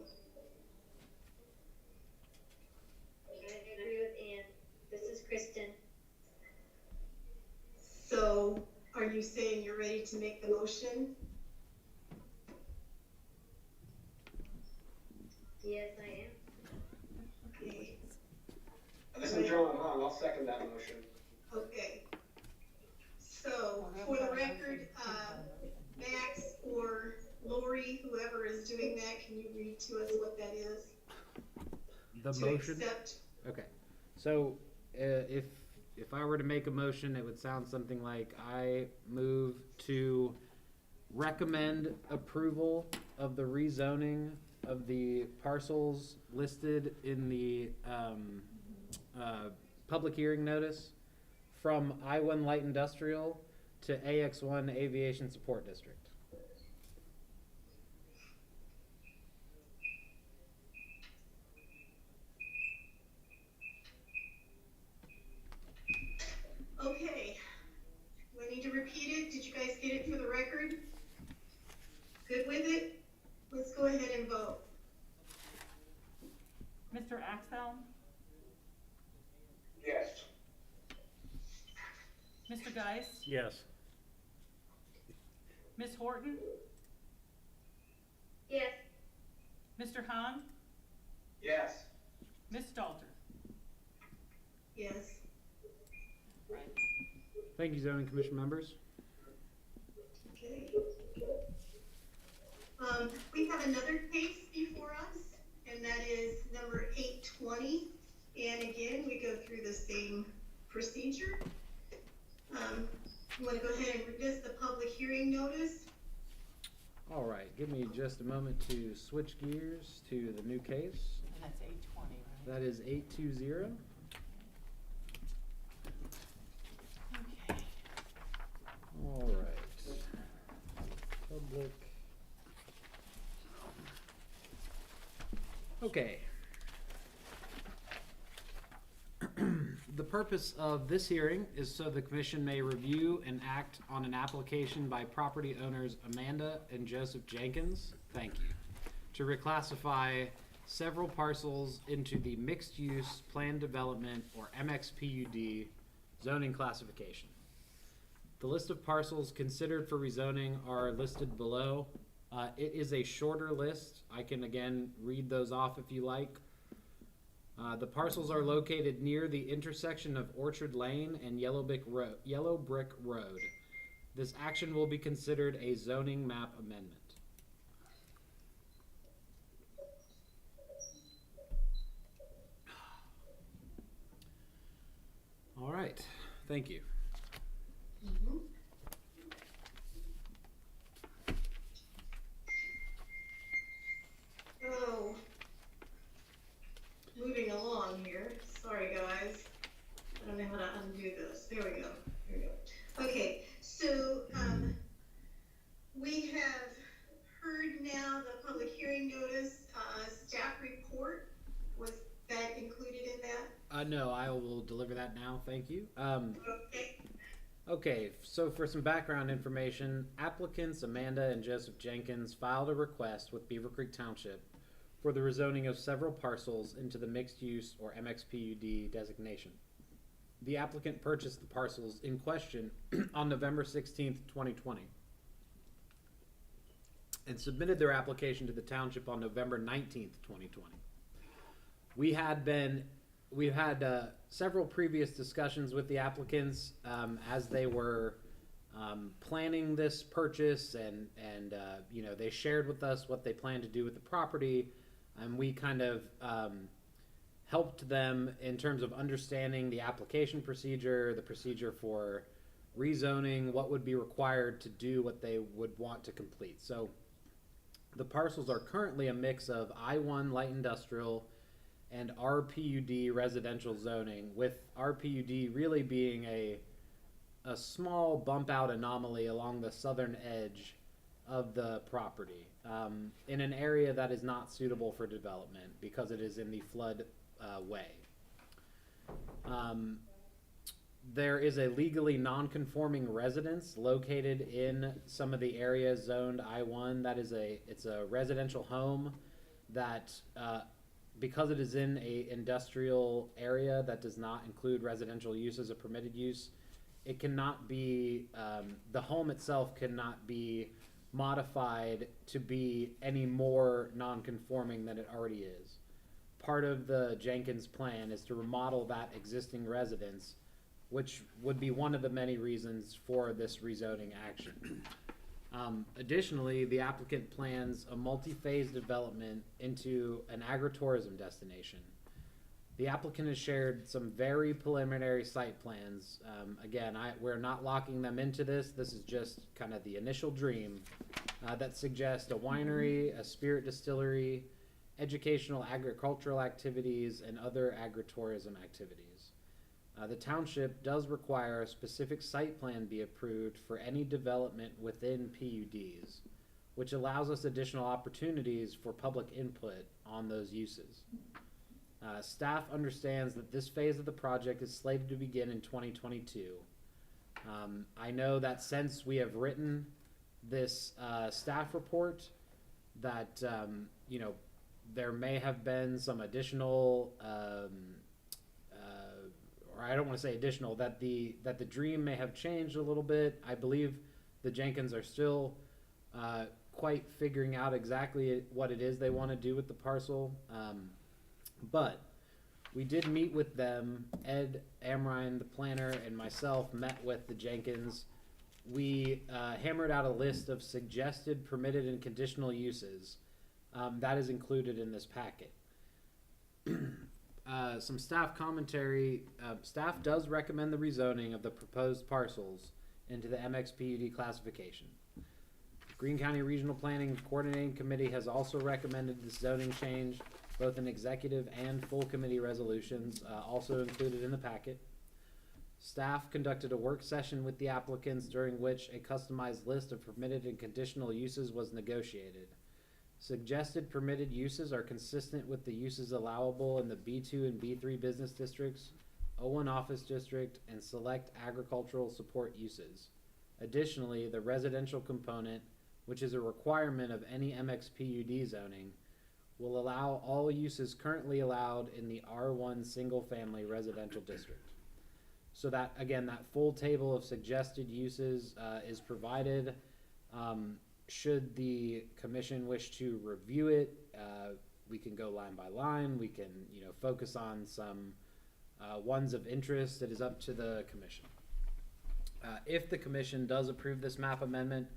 I agree with Ann. This is Kristen. So are you saying you're ready to make the motion? Yes, I am. Okay. This is John Hong. I'll second that motion. Okay. So for the record, Max or Lori, whoever is doing that, can you read to us what that is? The To motion? accept. Okay. So if I were to make a motion, it would sound something like I move to recommend approval of the rezoning of the parcels listed in the public hearing notice from I-1 Light Industrial to AX1 Aviation Support District. Okay. Do I need to repeat it? Did you guys get it for the record? Good with it? Let's go ahead and vote. Mr. Axel? Yes. Mr. Geis? Yes. Ms. Horton? Yes. Mr. Hahn? Yes. Ms. Stalter? Yes. Thank you, Zoning Commission members. Okay. We have another case before us, and that is number 820. And again, we go through the same procedure. You want to go ahead and revisit the public hearing notice? All right, give me just a moment to switch gears to the new case. And that's 820, right? That is 820. Okay. All right. Public. Okay. The purpose of this hearing is so the commission may review and act on an application by property owners Amanda and Joseph Jenkins, thank you, to reclassify several parcels into the mixed-use planned development, or MXPUD, zoning classification. The list of parcels considered for rezoning are listed below. It is a shorter list. I can again read those off if you like. The parcels are located near the intersection of Orchard Lane and Yellow Brick Road. This action will be considered a zoning map amendment. All right, thank you. Mm-hmm. Oh, moving along here. Sorry, guys. I don't know how to undo this. There we go. There we go. Okay, so we have heard now the public hearing No, I will deliver that now. Thank you. Okay. Okay, so for some background information, applicants Amanda and Joseph Jenkins filed a request with Beavercreek Township for the rezoning of several parcels into the mixed use or MXPUD designation. The applicant purchased the parcels in question on November 16th, 2020, and submitted their application to the township on November 19th, 2020. We've had several previous discussions with the applicants as they were planning this purchase, and you know, they shared with us what they plan to do with the property, and we kind of helped them in terms of understanding the application procedure, the procedure for rezoning, what would be required to do what they would want to complete. So the parcels are currently a mix of I-1 light industrial and RPUD residential zoning, with RPUD really being a small bump out anomaly along the southern edge of the property, in an area that is not suitable for development because it is in the flood way. There is a legally non-conforming residence located in some of the areas zoned I-1. It's a residential home that because it is in a industrial area that does not include residential use as a permitted use, it cannot be, the home itself cannot be modified to be any more non-conforming than it already is. Part of the Jenkins plan is to remodel that existing residence, which would be one of the many reasons for this rezoning action. Additionally, the applicant plans a multi-phase development into an agritourism destination. The applicant has shared some very preliminary site plans. Again, we're not locking them into this. This is just kind of the initial dream that suggests a winery, a spirit distillery, educational agricultural activities, and other agritourism activities. The township does require a specific site plan be approved for any development within PUDs, which allows us additional opportunities for public input on those uses. Staff understands that this phase of the project is slated to begin in 2022. I know that since we have written this staff report that you know, there may have been some additional or I don't want to say additional, that the dream may have changed a little bit. I believe the Jenkins are still quite figuring out exactly what it is they want to do with the parcel. But we did meet with them. Ed Amrine, the planner, and myself met with the Jenkins. We hammered out a list of suggested permitted and conditional uses that is included in this packet. Some staff commentary. Staff does recommend the rezoning of the proposed parcels into the MXPUD classification. Greene County Regional Planning Coordinating Committee has also recommended this zoning change, both in executive and full committee resolutions, also included in the packet. Staff conducted a work session with the applicants during which a customized list of permitted and conditional uses was negotiated. Suggested permitted uses are consistent with the uses allowable in the B2 and B3 business districts, O1 office district, and select agricultural support uses. Additionally, the residential component, which is a requirement of any MXPUD zoning, will allow all uses currently allowed in the R1 single family residential district. So that, again, that full table of suggested uses is provided. Should the commission wish to review it, we can go line by line. We can, you know, focus on some ones of interest. It is up to the commission. If the commission does approve this map amendment,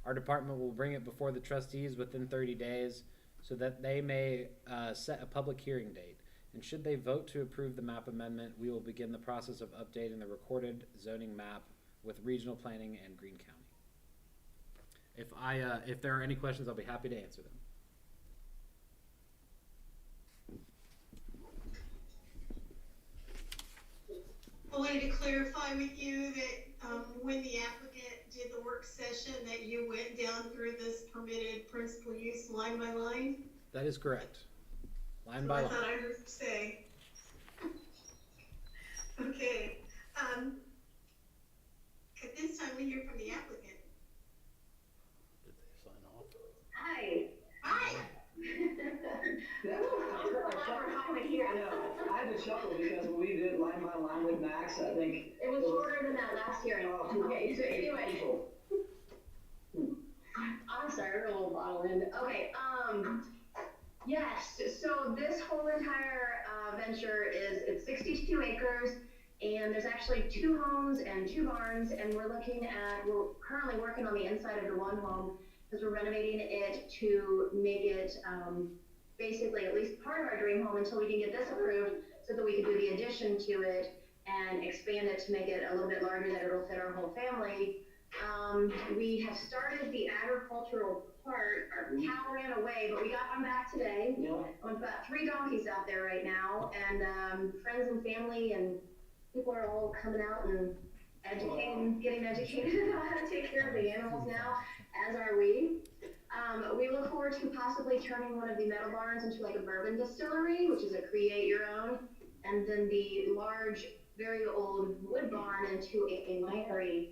our department will bring it before the trustees within 30 days so that they may set a public hearing date. And should they vote to approve the map amendment, we will begin the process of updating the recorded zoning map with regional planning and Greene County. If there are any questions, I'll be happy to answer them. I wanted to clarify with you that when the applicant did the work session, that you went down through this permitted principal use line by line. That is correct. Line So by I line. thought I heard you say. Okay, at this time, we hear from the applicant. Did they sign off? Hi. Hi. I had to chuckle because when we did line by line with Max, I think. It was shorter than that last hearing. Okay, so anyway. I'm sorry, we're a little bottled in. Okay, yes, so this whole entire venture it's 62 acres, and there's actually 2 homes and 2 barns, and we're currently working on the inside of the one home because we're renovating it to make it basically at least part of our dream home until we can get this approved so that we can do the addition to it and expand it to make it a little bit larger that it'll fit our whole family. We have started the agricultural part. Our cow ran away, but we got them back today. Yeah. We've got 3 donkeys out there right now, and friends and family and people are all coming out and getting educated about how to take care of the animals now, as are we. We look forward to possibly turning one of the metal barns into like a bourbon distillery, which is a create your own, and then the large, very old wood barn into a winery.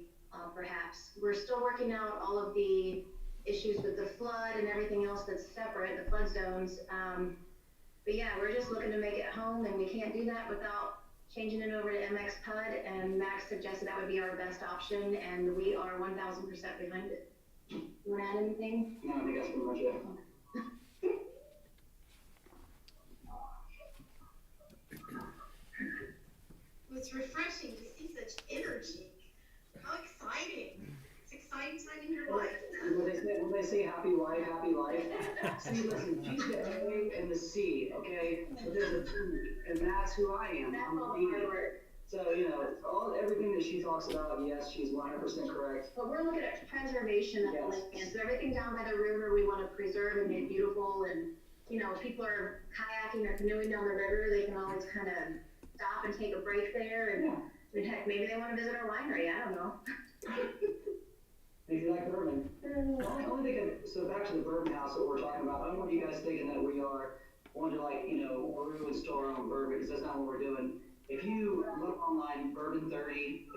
Perhaps. We're still working out all of the issues with the flood and everything else that's separate, the flood zones. But yeah, we're just looking to make it home, and we can't do that without changing it over to MX PUD, and Max suggested that would be our best option, and we are 1000% behind it. You want to add anything? No, I think that's pretty much it. It's refreshing to see such energy. How exciting. It's an exciting time in your life. When they say happy life, see, listen, she's the A and the C, okay? But there's a 2, and that's who I am. That's I'm all the B. hard work. So, everything that she talks about, yes, she's 100% correct. But we're looking at preservation of the land. So everything down by the river we want to preserve and make beautiful. And, if people are kayaking or canoeing down the river, they can always kind of stop and take a break there. And heck, maybe they want to visit our winery. I don't know. Maybe like bourbon. Only thing, so back to the bourbon house that we're talking about, I don't want you guys thinking that we are going to brew and store our own bourbon, because that's not what we're doing. If you look online, Bourbon 30,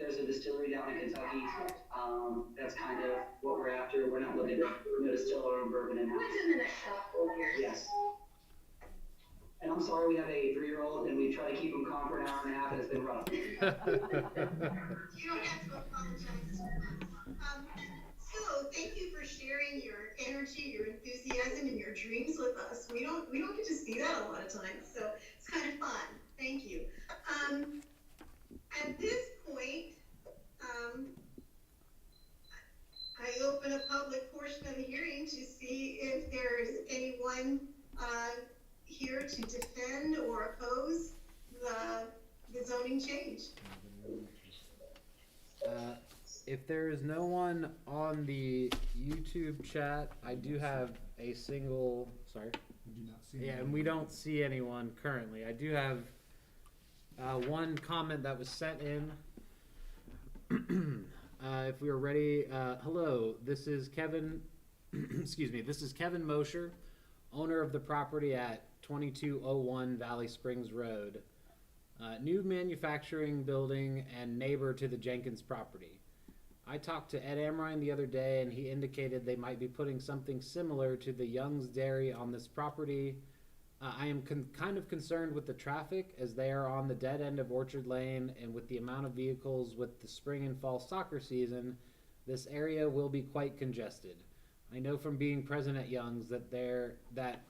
there's a distillery down in Kentucky. That's kind of what we're after. We're not looking to distill our own bourbon in-house. Within the next couple of years. Yes. And I'm sorry, we have a 3-year-old, and we try to keep him calm for an hour and a half, and it's been rough. You don't have to apologize. So thank you for sharing your energy, your enthusiasm, and your dreams with us. We don't get to see that a lot of times, so it's kind of fun. Thank you. At this point, I open a public portion of the hearing to see if there is anyone here to defend or oppose the zoning change. If there is no one on the YouTube chat, I do have a single. Sorry. We do not see. Yeah, and we don't see anyone currently. I do have one comment that was sent in. If we are ready, hello. This is Kevin. Excuse me. This is Kevin Mosher, owner of the property at 2201 Valley Springs Road. New manufacturing building and neighbor to the Jenkins property. I talked to Ed Amrine the other day, and he indicated they might be putting something similar to the Young's Dairy on this property. I am kind of concerned with the traffic, as they are on the dead end of Orchard Lane, and with the amount of vehicles with the spring and fall soccer season, this area will be quite congested. I know from being present at Young's that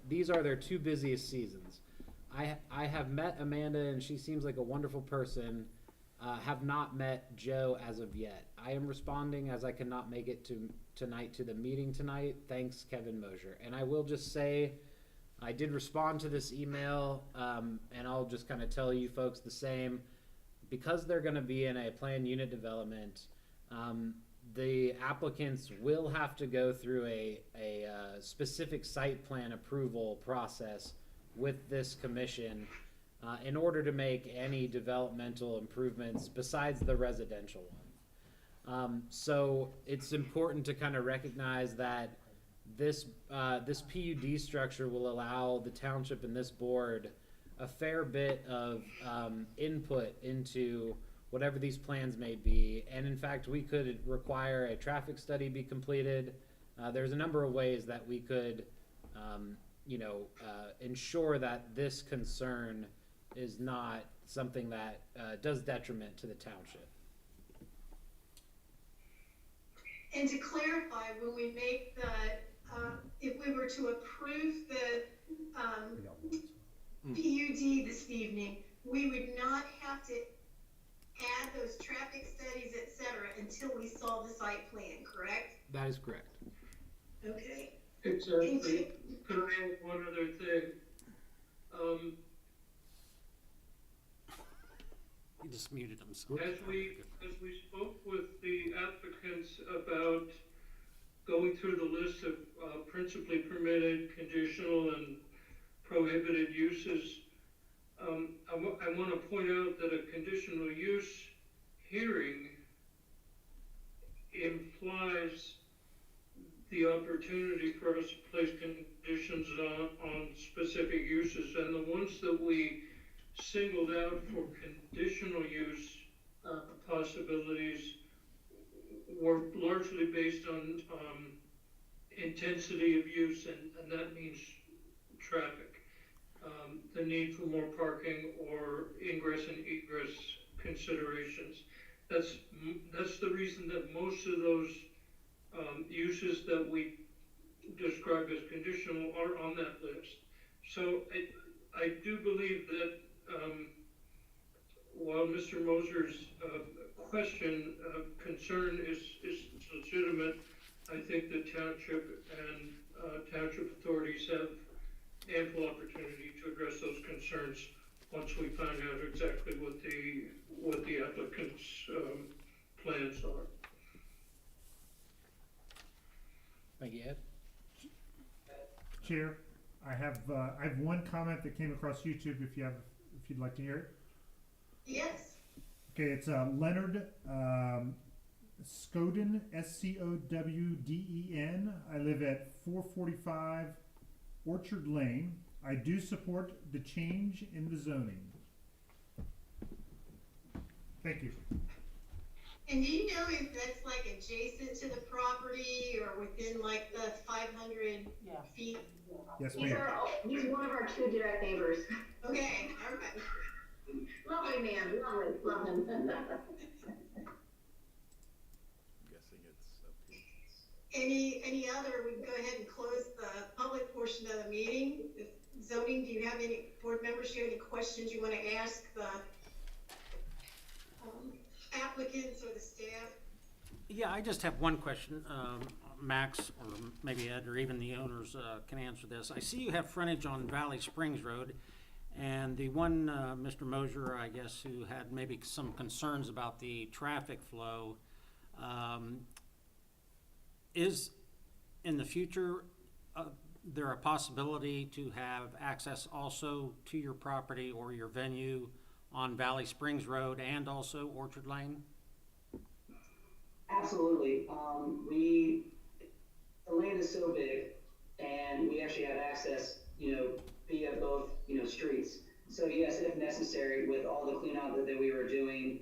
these are their 2 busiest seasons. I have met Amanda, and she seems like a wonderful person. Have not met Joe as of yet. I am responding as I cannot make it tonight to the meeting tonight. Thanks, Kevin Mosher. And I will just say, I did respond to this email, and I'll just kind of tell you folks the same. Because they're going to be in a planned unit development, the applicants will have to go through a specific site plan approval process with this commission in order to make any developmental improvements besides the residential one. So it's important to kind of recognize that this PUD structure will allow the township and this board a fair bit of input into whatever these plans may be. And in fact, we could require a traffic study be completed. There's a number of ways that we could, ensure that this concern is not something that does detriment to the township. And to clarify, when we make if we were to approve the PUD this evening, we would not have to add those traffic studies, et cetera, until we saw the site plan, correct? That is correct. Okay. Exactly. Could I add one other thing? He just muted himself. As we spoke with the applicants about going through the list of principally permitted, conditional, and prohibited uses, I want to point out that a conditional use hearing implies the opportunity for us to place conditions on specific uses, and the ones that we singled out for conditional use possibilities were largely based on intensity of use, and that means traffic, the need for more parking or ingress and egress considerations. That's the reason that most of those uses that we describe as conditional are on that list. So I do believe that while Mr. Moser's concern is legitimate, I think the township and township authorities have ample opportunity to address those concerns once we find out exactly what the applicant's plans are. Thank you, Ed. Chair, I have one comment that came across YouTube. If you'd like to hear it. Yes. Okay, it's Leonard Scowden, Scowden. I live at 445 Orchard Lane. I do support the change in the zoning. Thank you. And do you know if that's like adjacent to the property or within like the 500 feet? Yes, ma'am. He's one of our two direct neighbors. Okay, all right. Lovely man, lovely, love him. Any other, we can go ahead and close the public portion of the meeting. Zoning, do you have any, board members, do you have any questions you want to ask the applicants or the staff? Yeah, I just have one question. Max, or maybe Ed, or even the owners can answer this. I see you have frontage on Valley Springs Road, and the one, Mr. Mosier, I guess, who had maybe some concerns about the traffic flow, is in the future there a possibility to have access also to your property or your venue on Valley Springs Road and also Orchard Lane? Absolutely. The land is so big, and we actually have access, via both, streets. So yes, if necessary, with all the cleanout that we were doing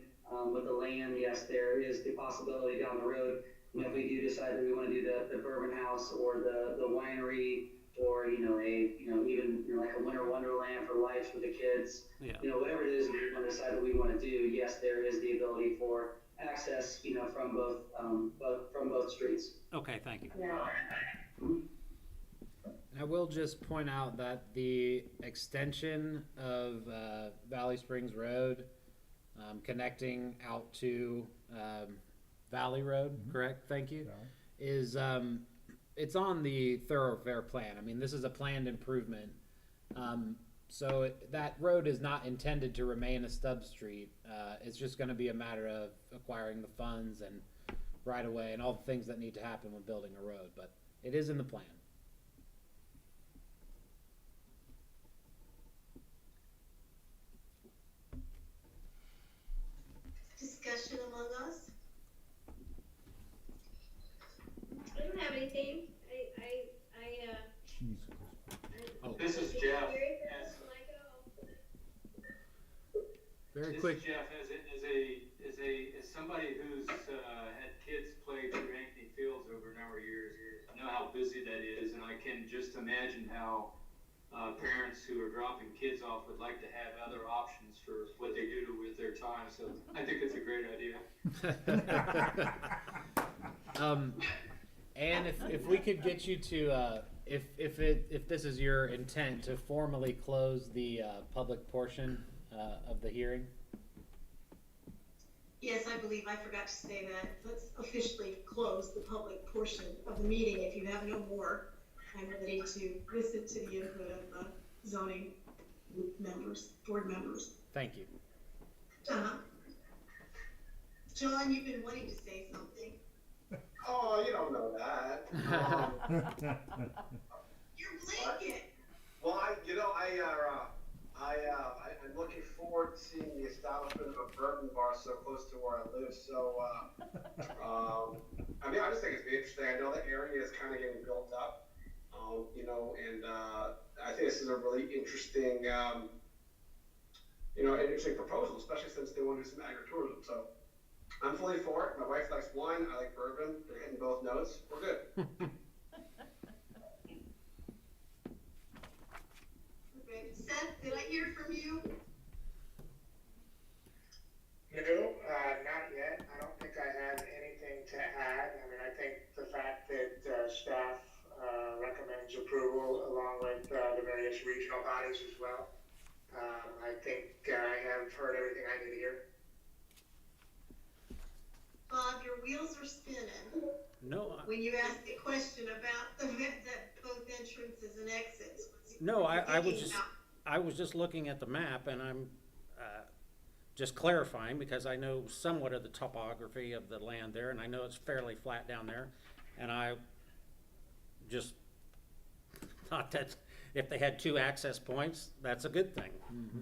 with the land, yes, there is the possibility down the road. If we do decide that we want to do the bourbon house or the winery, or even like a winter wonderland for life for the kids, whatever it is we want to decide that we want to do, yes, there is the ability for access, from both streets. Okay, thank you. Yeah. I will just point out that the extension of Valley Springs Road, connecting out to Valley Road, correct? Thank you. Is it's on the thoroughfare plan. I mean, this is a planned improvement. So that road is not intended to remain a stub street. It's just going to be a matter of acquiring the funds and right away and all the things that need to happen when building a road. But it is in the plan. Discussion among us? I don't have anything. Jeez. Oh. This is Jeff. Very This quick. is Jeff, as somebody who's had kids play through Anthony Fields over a number of years, I know how busy that is, and I can just imagine how parents who are dropping kids off would like to have other options for what they do with their time. So I think it's a great idea. And if we could get you to, if this is your intent, to formally close the public portion of the hearing. Yes, I believe I forgot to say that. Let's officially close the public portion of the meeting. If you have no more, I'm ready to listen to the input of the zoning members, board members. Thank you. John, you've been wanting to say something. Oh, you don't know that. You're blinking. Well, I'm looking forward to seeing the establishment of a bourbon bar so close to where I live. So, I mean, I just think it's interesting. I know the area is kind of getting built up, and I think this is a really interesting, interesting proposal, especially since they want to do some agritourism. So, I'm fully for it. My wife likes wine. I like bourbon. They're hitting both notes. We're good. Okay. Seth, did I hear from you? No, not yet. I don't think I have anything to add. I mean, I think the fact that staff recommends approval along with the various regional bodies as well. I think I have heard everything I need to hear. Bob, your wheels are spinning. No. When you asked the question about that both entrances and exits. No, I was just looking at the map, and I'm just clarifying because I know somewhat of the topography of the land there, and I know it's fairly flat down there, and I just thought that if they had 2 access points, that's a good thing. Mm-hmm.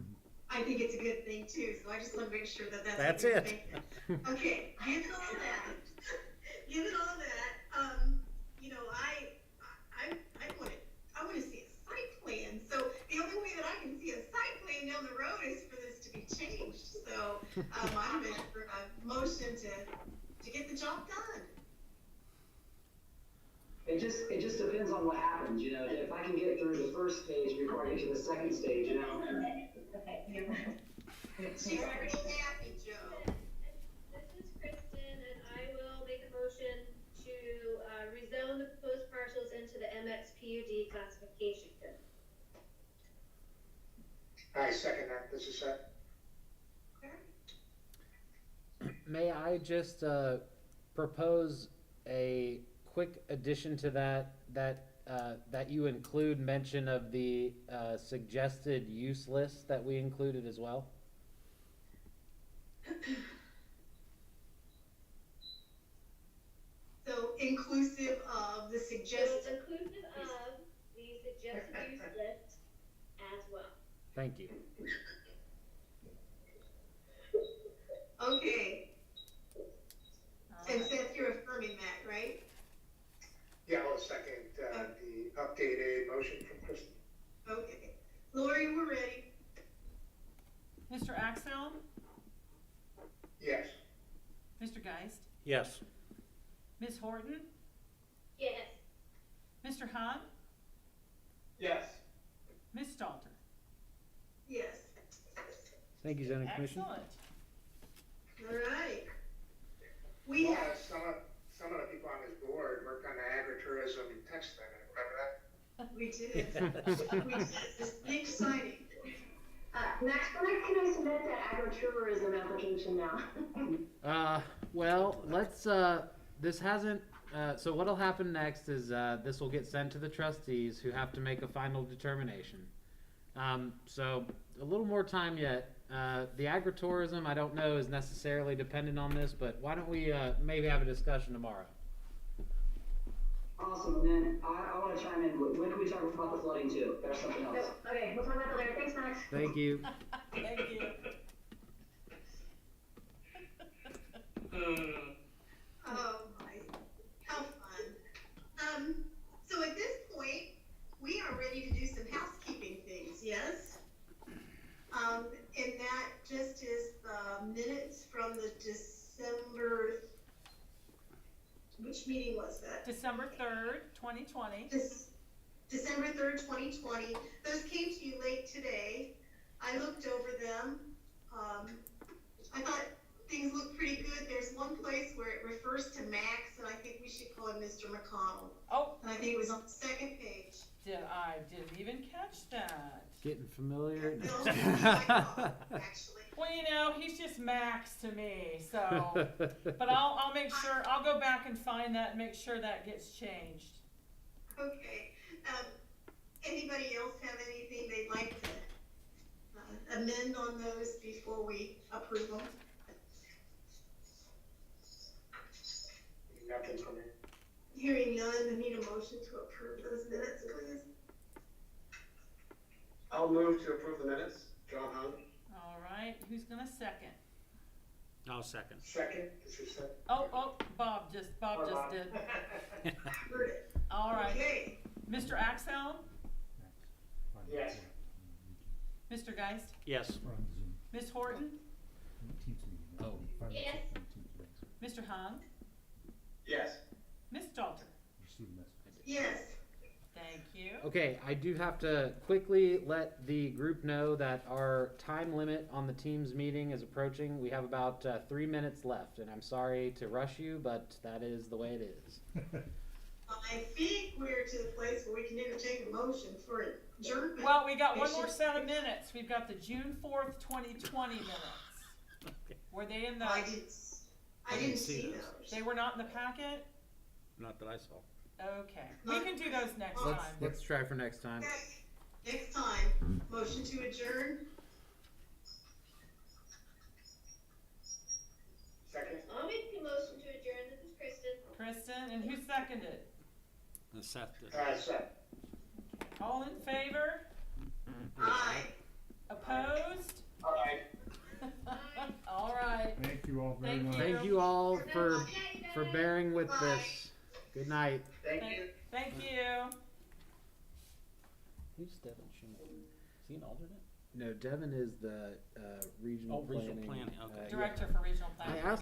I think it's a good thing too, so I just want to make sure that That's a good it. thing. Okay, given all that, I want to see a site plan. So the only way that I can see a site plan down the road is for this to be changed. So I'm ready for a motion to get the job done. It just depends on what happens, if I can get through the first stage before I get to the second stage, She's already happy, Joe. This is Kristen, and I will make a motion to rezone the proposed parcels into the MXPUD classification code. I second that. This is Seth. May I just propose a quick addition to that you include mention of the suggested use list that we included as well? So inclusive of the suggested. Inclusive of the suggested use list as well. Thank you. Okay. And Seth, you're affirming that, right? Yeah, I'll second the updated motion from Kristen. Okay. Lori, we're ready. Mr. Axel? Yes. Mr. Geist? Yes. Ms. Horton? Yes. Mr. Hahn? Yes. Ms. Stalter? Yes. Thank you, Zoning Commission. Excellent. All right. We Well, have. some of the people on this board worked on the agritourism text amendment. Remember that? We did. We did. It's big signing. Max, when can I submit that agritourism application now? Well, let's, this hasn't, so what'll happen next is, this will get sent to the trustees who have to make a final determination. So a little more time yet. The agritourism, I don't know, is necessarily dependent on this, but why don't we, maybe have a discussion tomorrow? Awesome, and then I want to chime in. When can we talk about the flooding too? There's something else. Okay, we'll talk about that later. Thanks, Max. Thank you. Thank you. Oh my, how fun. So at this point, we are ready to do some housekeeping things, yes? And that just is 2020. December 3rd, 2020. Those came to you late today. I looked over them. I thought things looked pretty good. There's one place where it refers to Max, and I think we should call him Mr. McConnell. Oh. And I think it was on the second page. I didn't even catch that. Getting familiar. Actually. Well, you know, he's just Max to me, so. But I'll make sure, I'll go back and find that and make sure that gets changed. Okay. Anybody else have anything they'd like to amend on those before we approve them? Nothing from me. Hearing none, I need a motion to approve those minutes, please. I'll move to approve the minutes. John Hung. All right, who's gonna second? I'll second. Second, this is second. Oh, Bob just did. Heard it. All right. Okay. Mr. Axel? Yes. Mr. Geist? Yes. Ms. Horton? Oh. Yes. Mr. Hahn? Yes. Ms. Dalter? Yes. Thank you. Okay, I do have to quickly let the group know that our time limit on the Teams meeting is approaching. We have about 3 minutes left, and I'm sorry to rush you, but that is the way it is. I think we're to the place where we can entertain a motion for adjournment. Well, we got one more set of minutes. We've got the June 4th, 2020 minutes. Okay. Were they in the... I didn't see those. They were not in the packet? Not that I saw. Okay. We can do those next time. Let's try for next time. Okay. Next time, motion to adjourn. Second. I'll make the motion to adjourn. This is Kristen. Kristen, and who seconded? Seth did. Second. All in favor? Aye. Opposed? Aye. All right. Thank you all very much. Thank you all for bearing with this. Good night. Thank you. Thank you. Who's Devin Schmidt? Is he an alternate? No, Devin is the regional Regional planning. planning, okay. Director for regional planning. I asked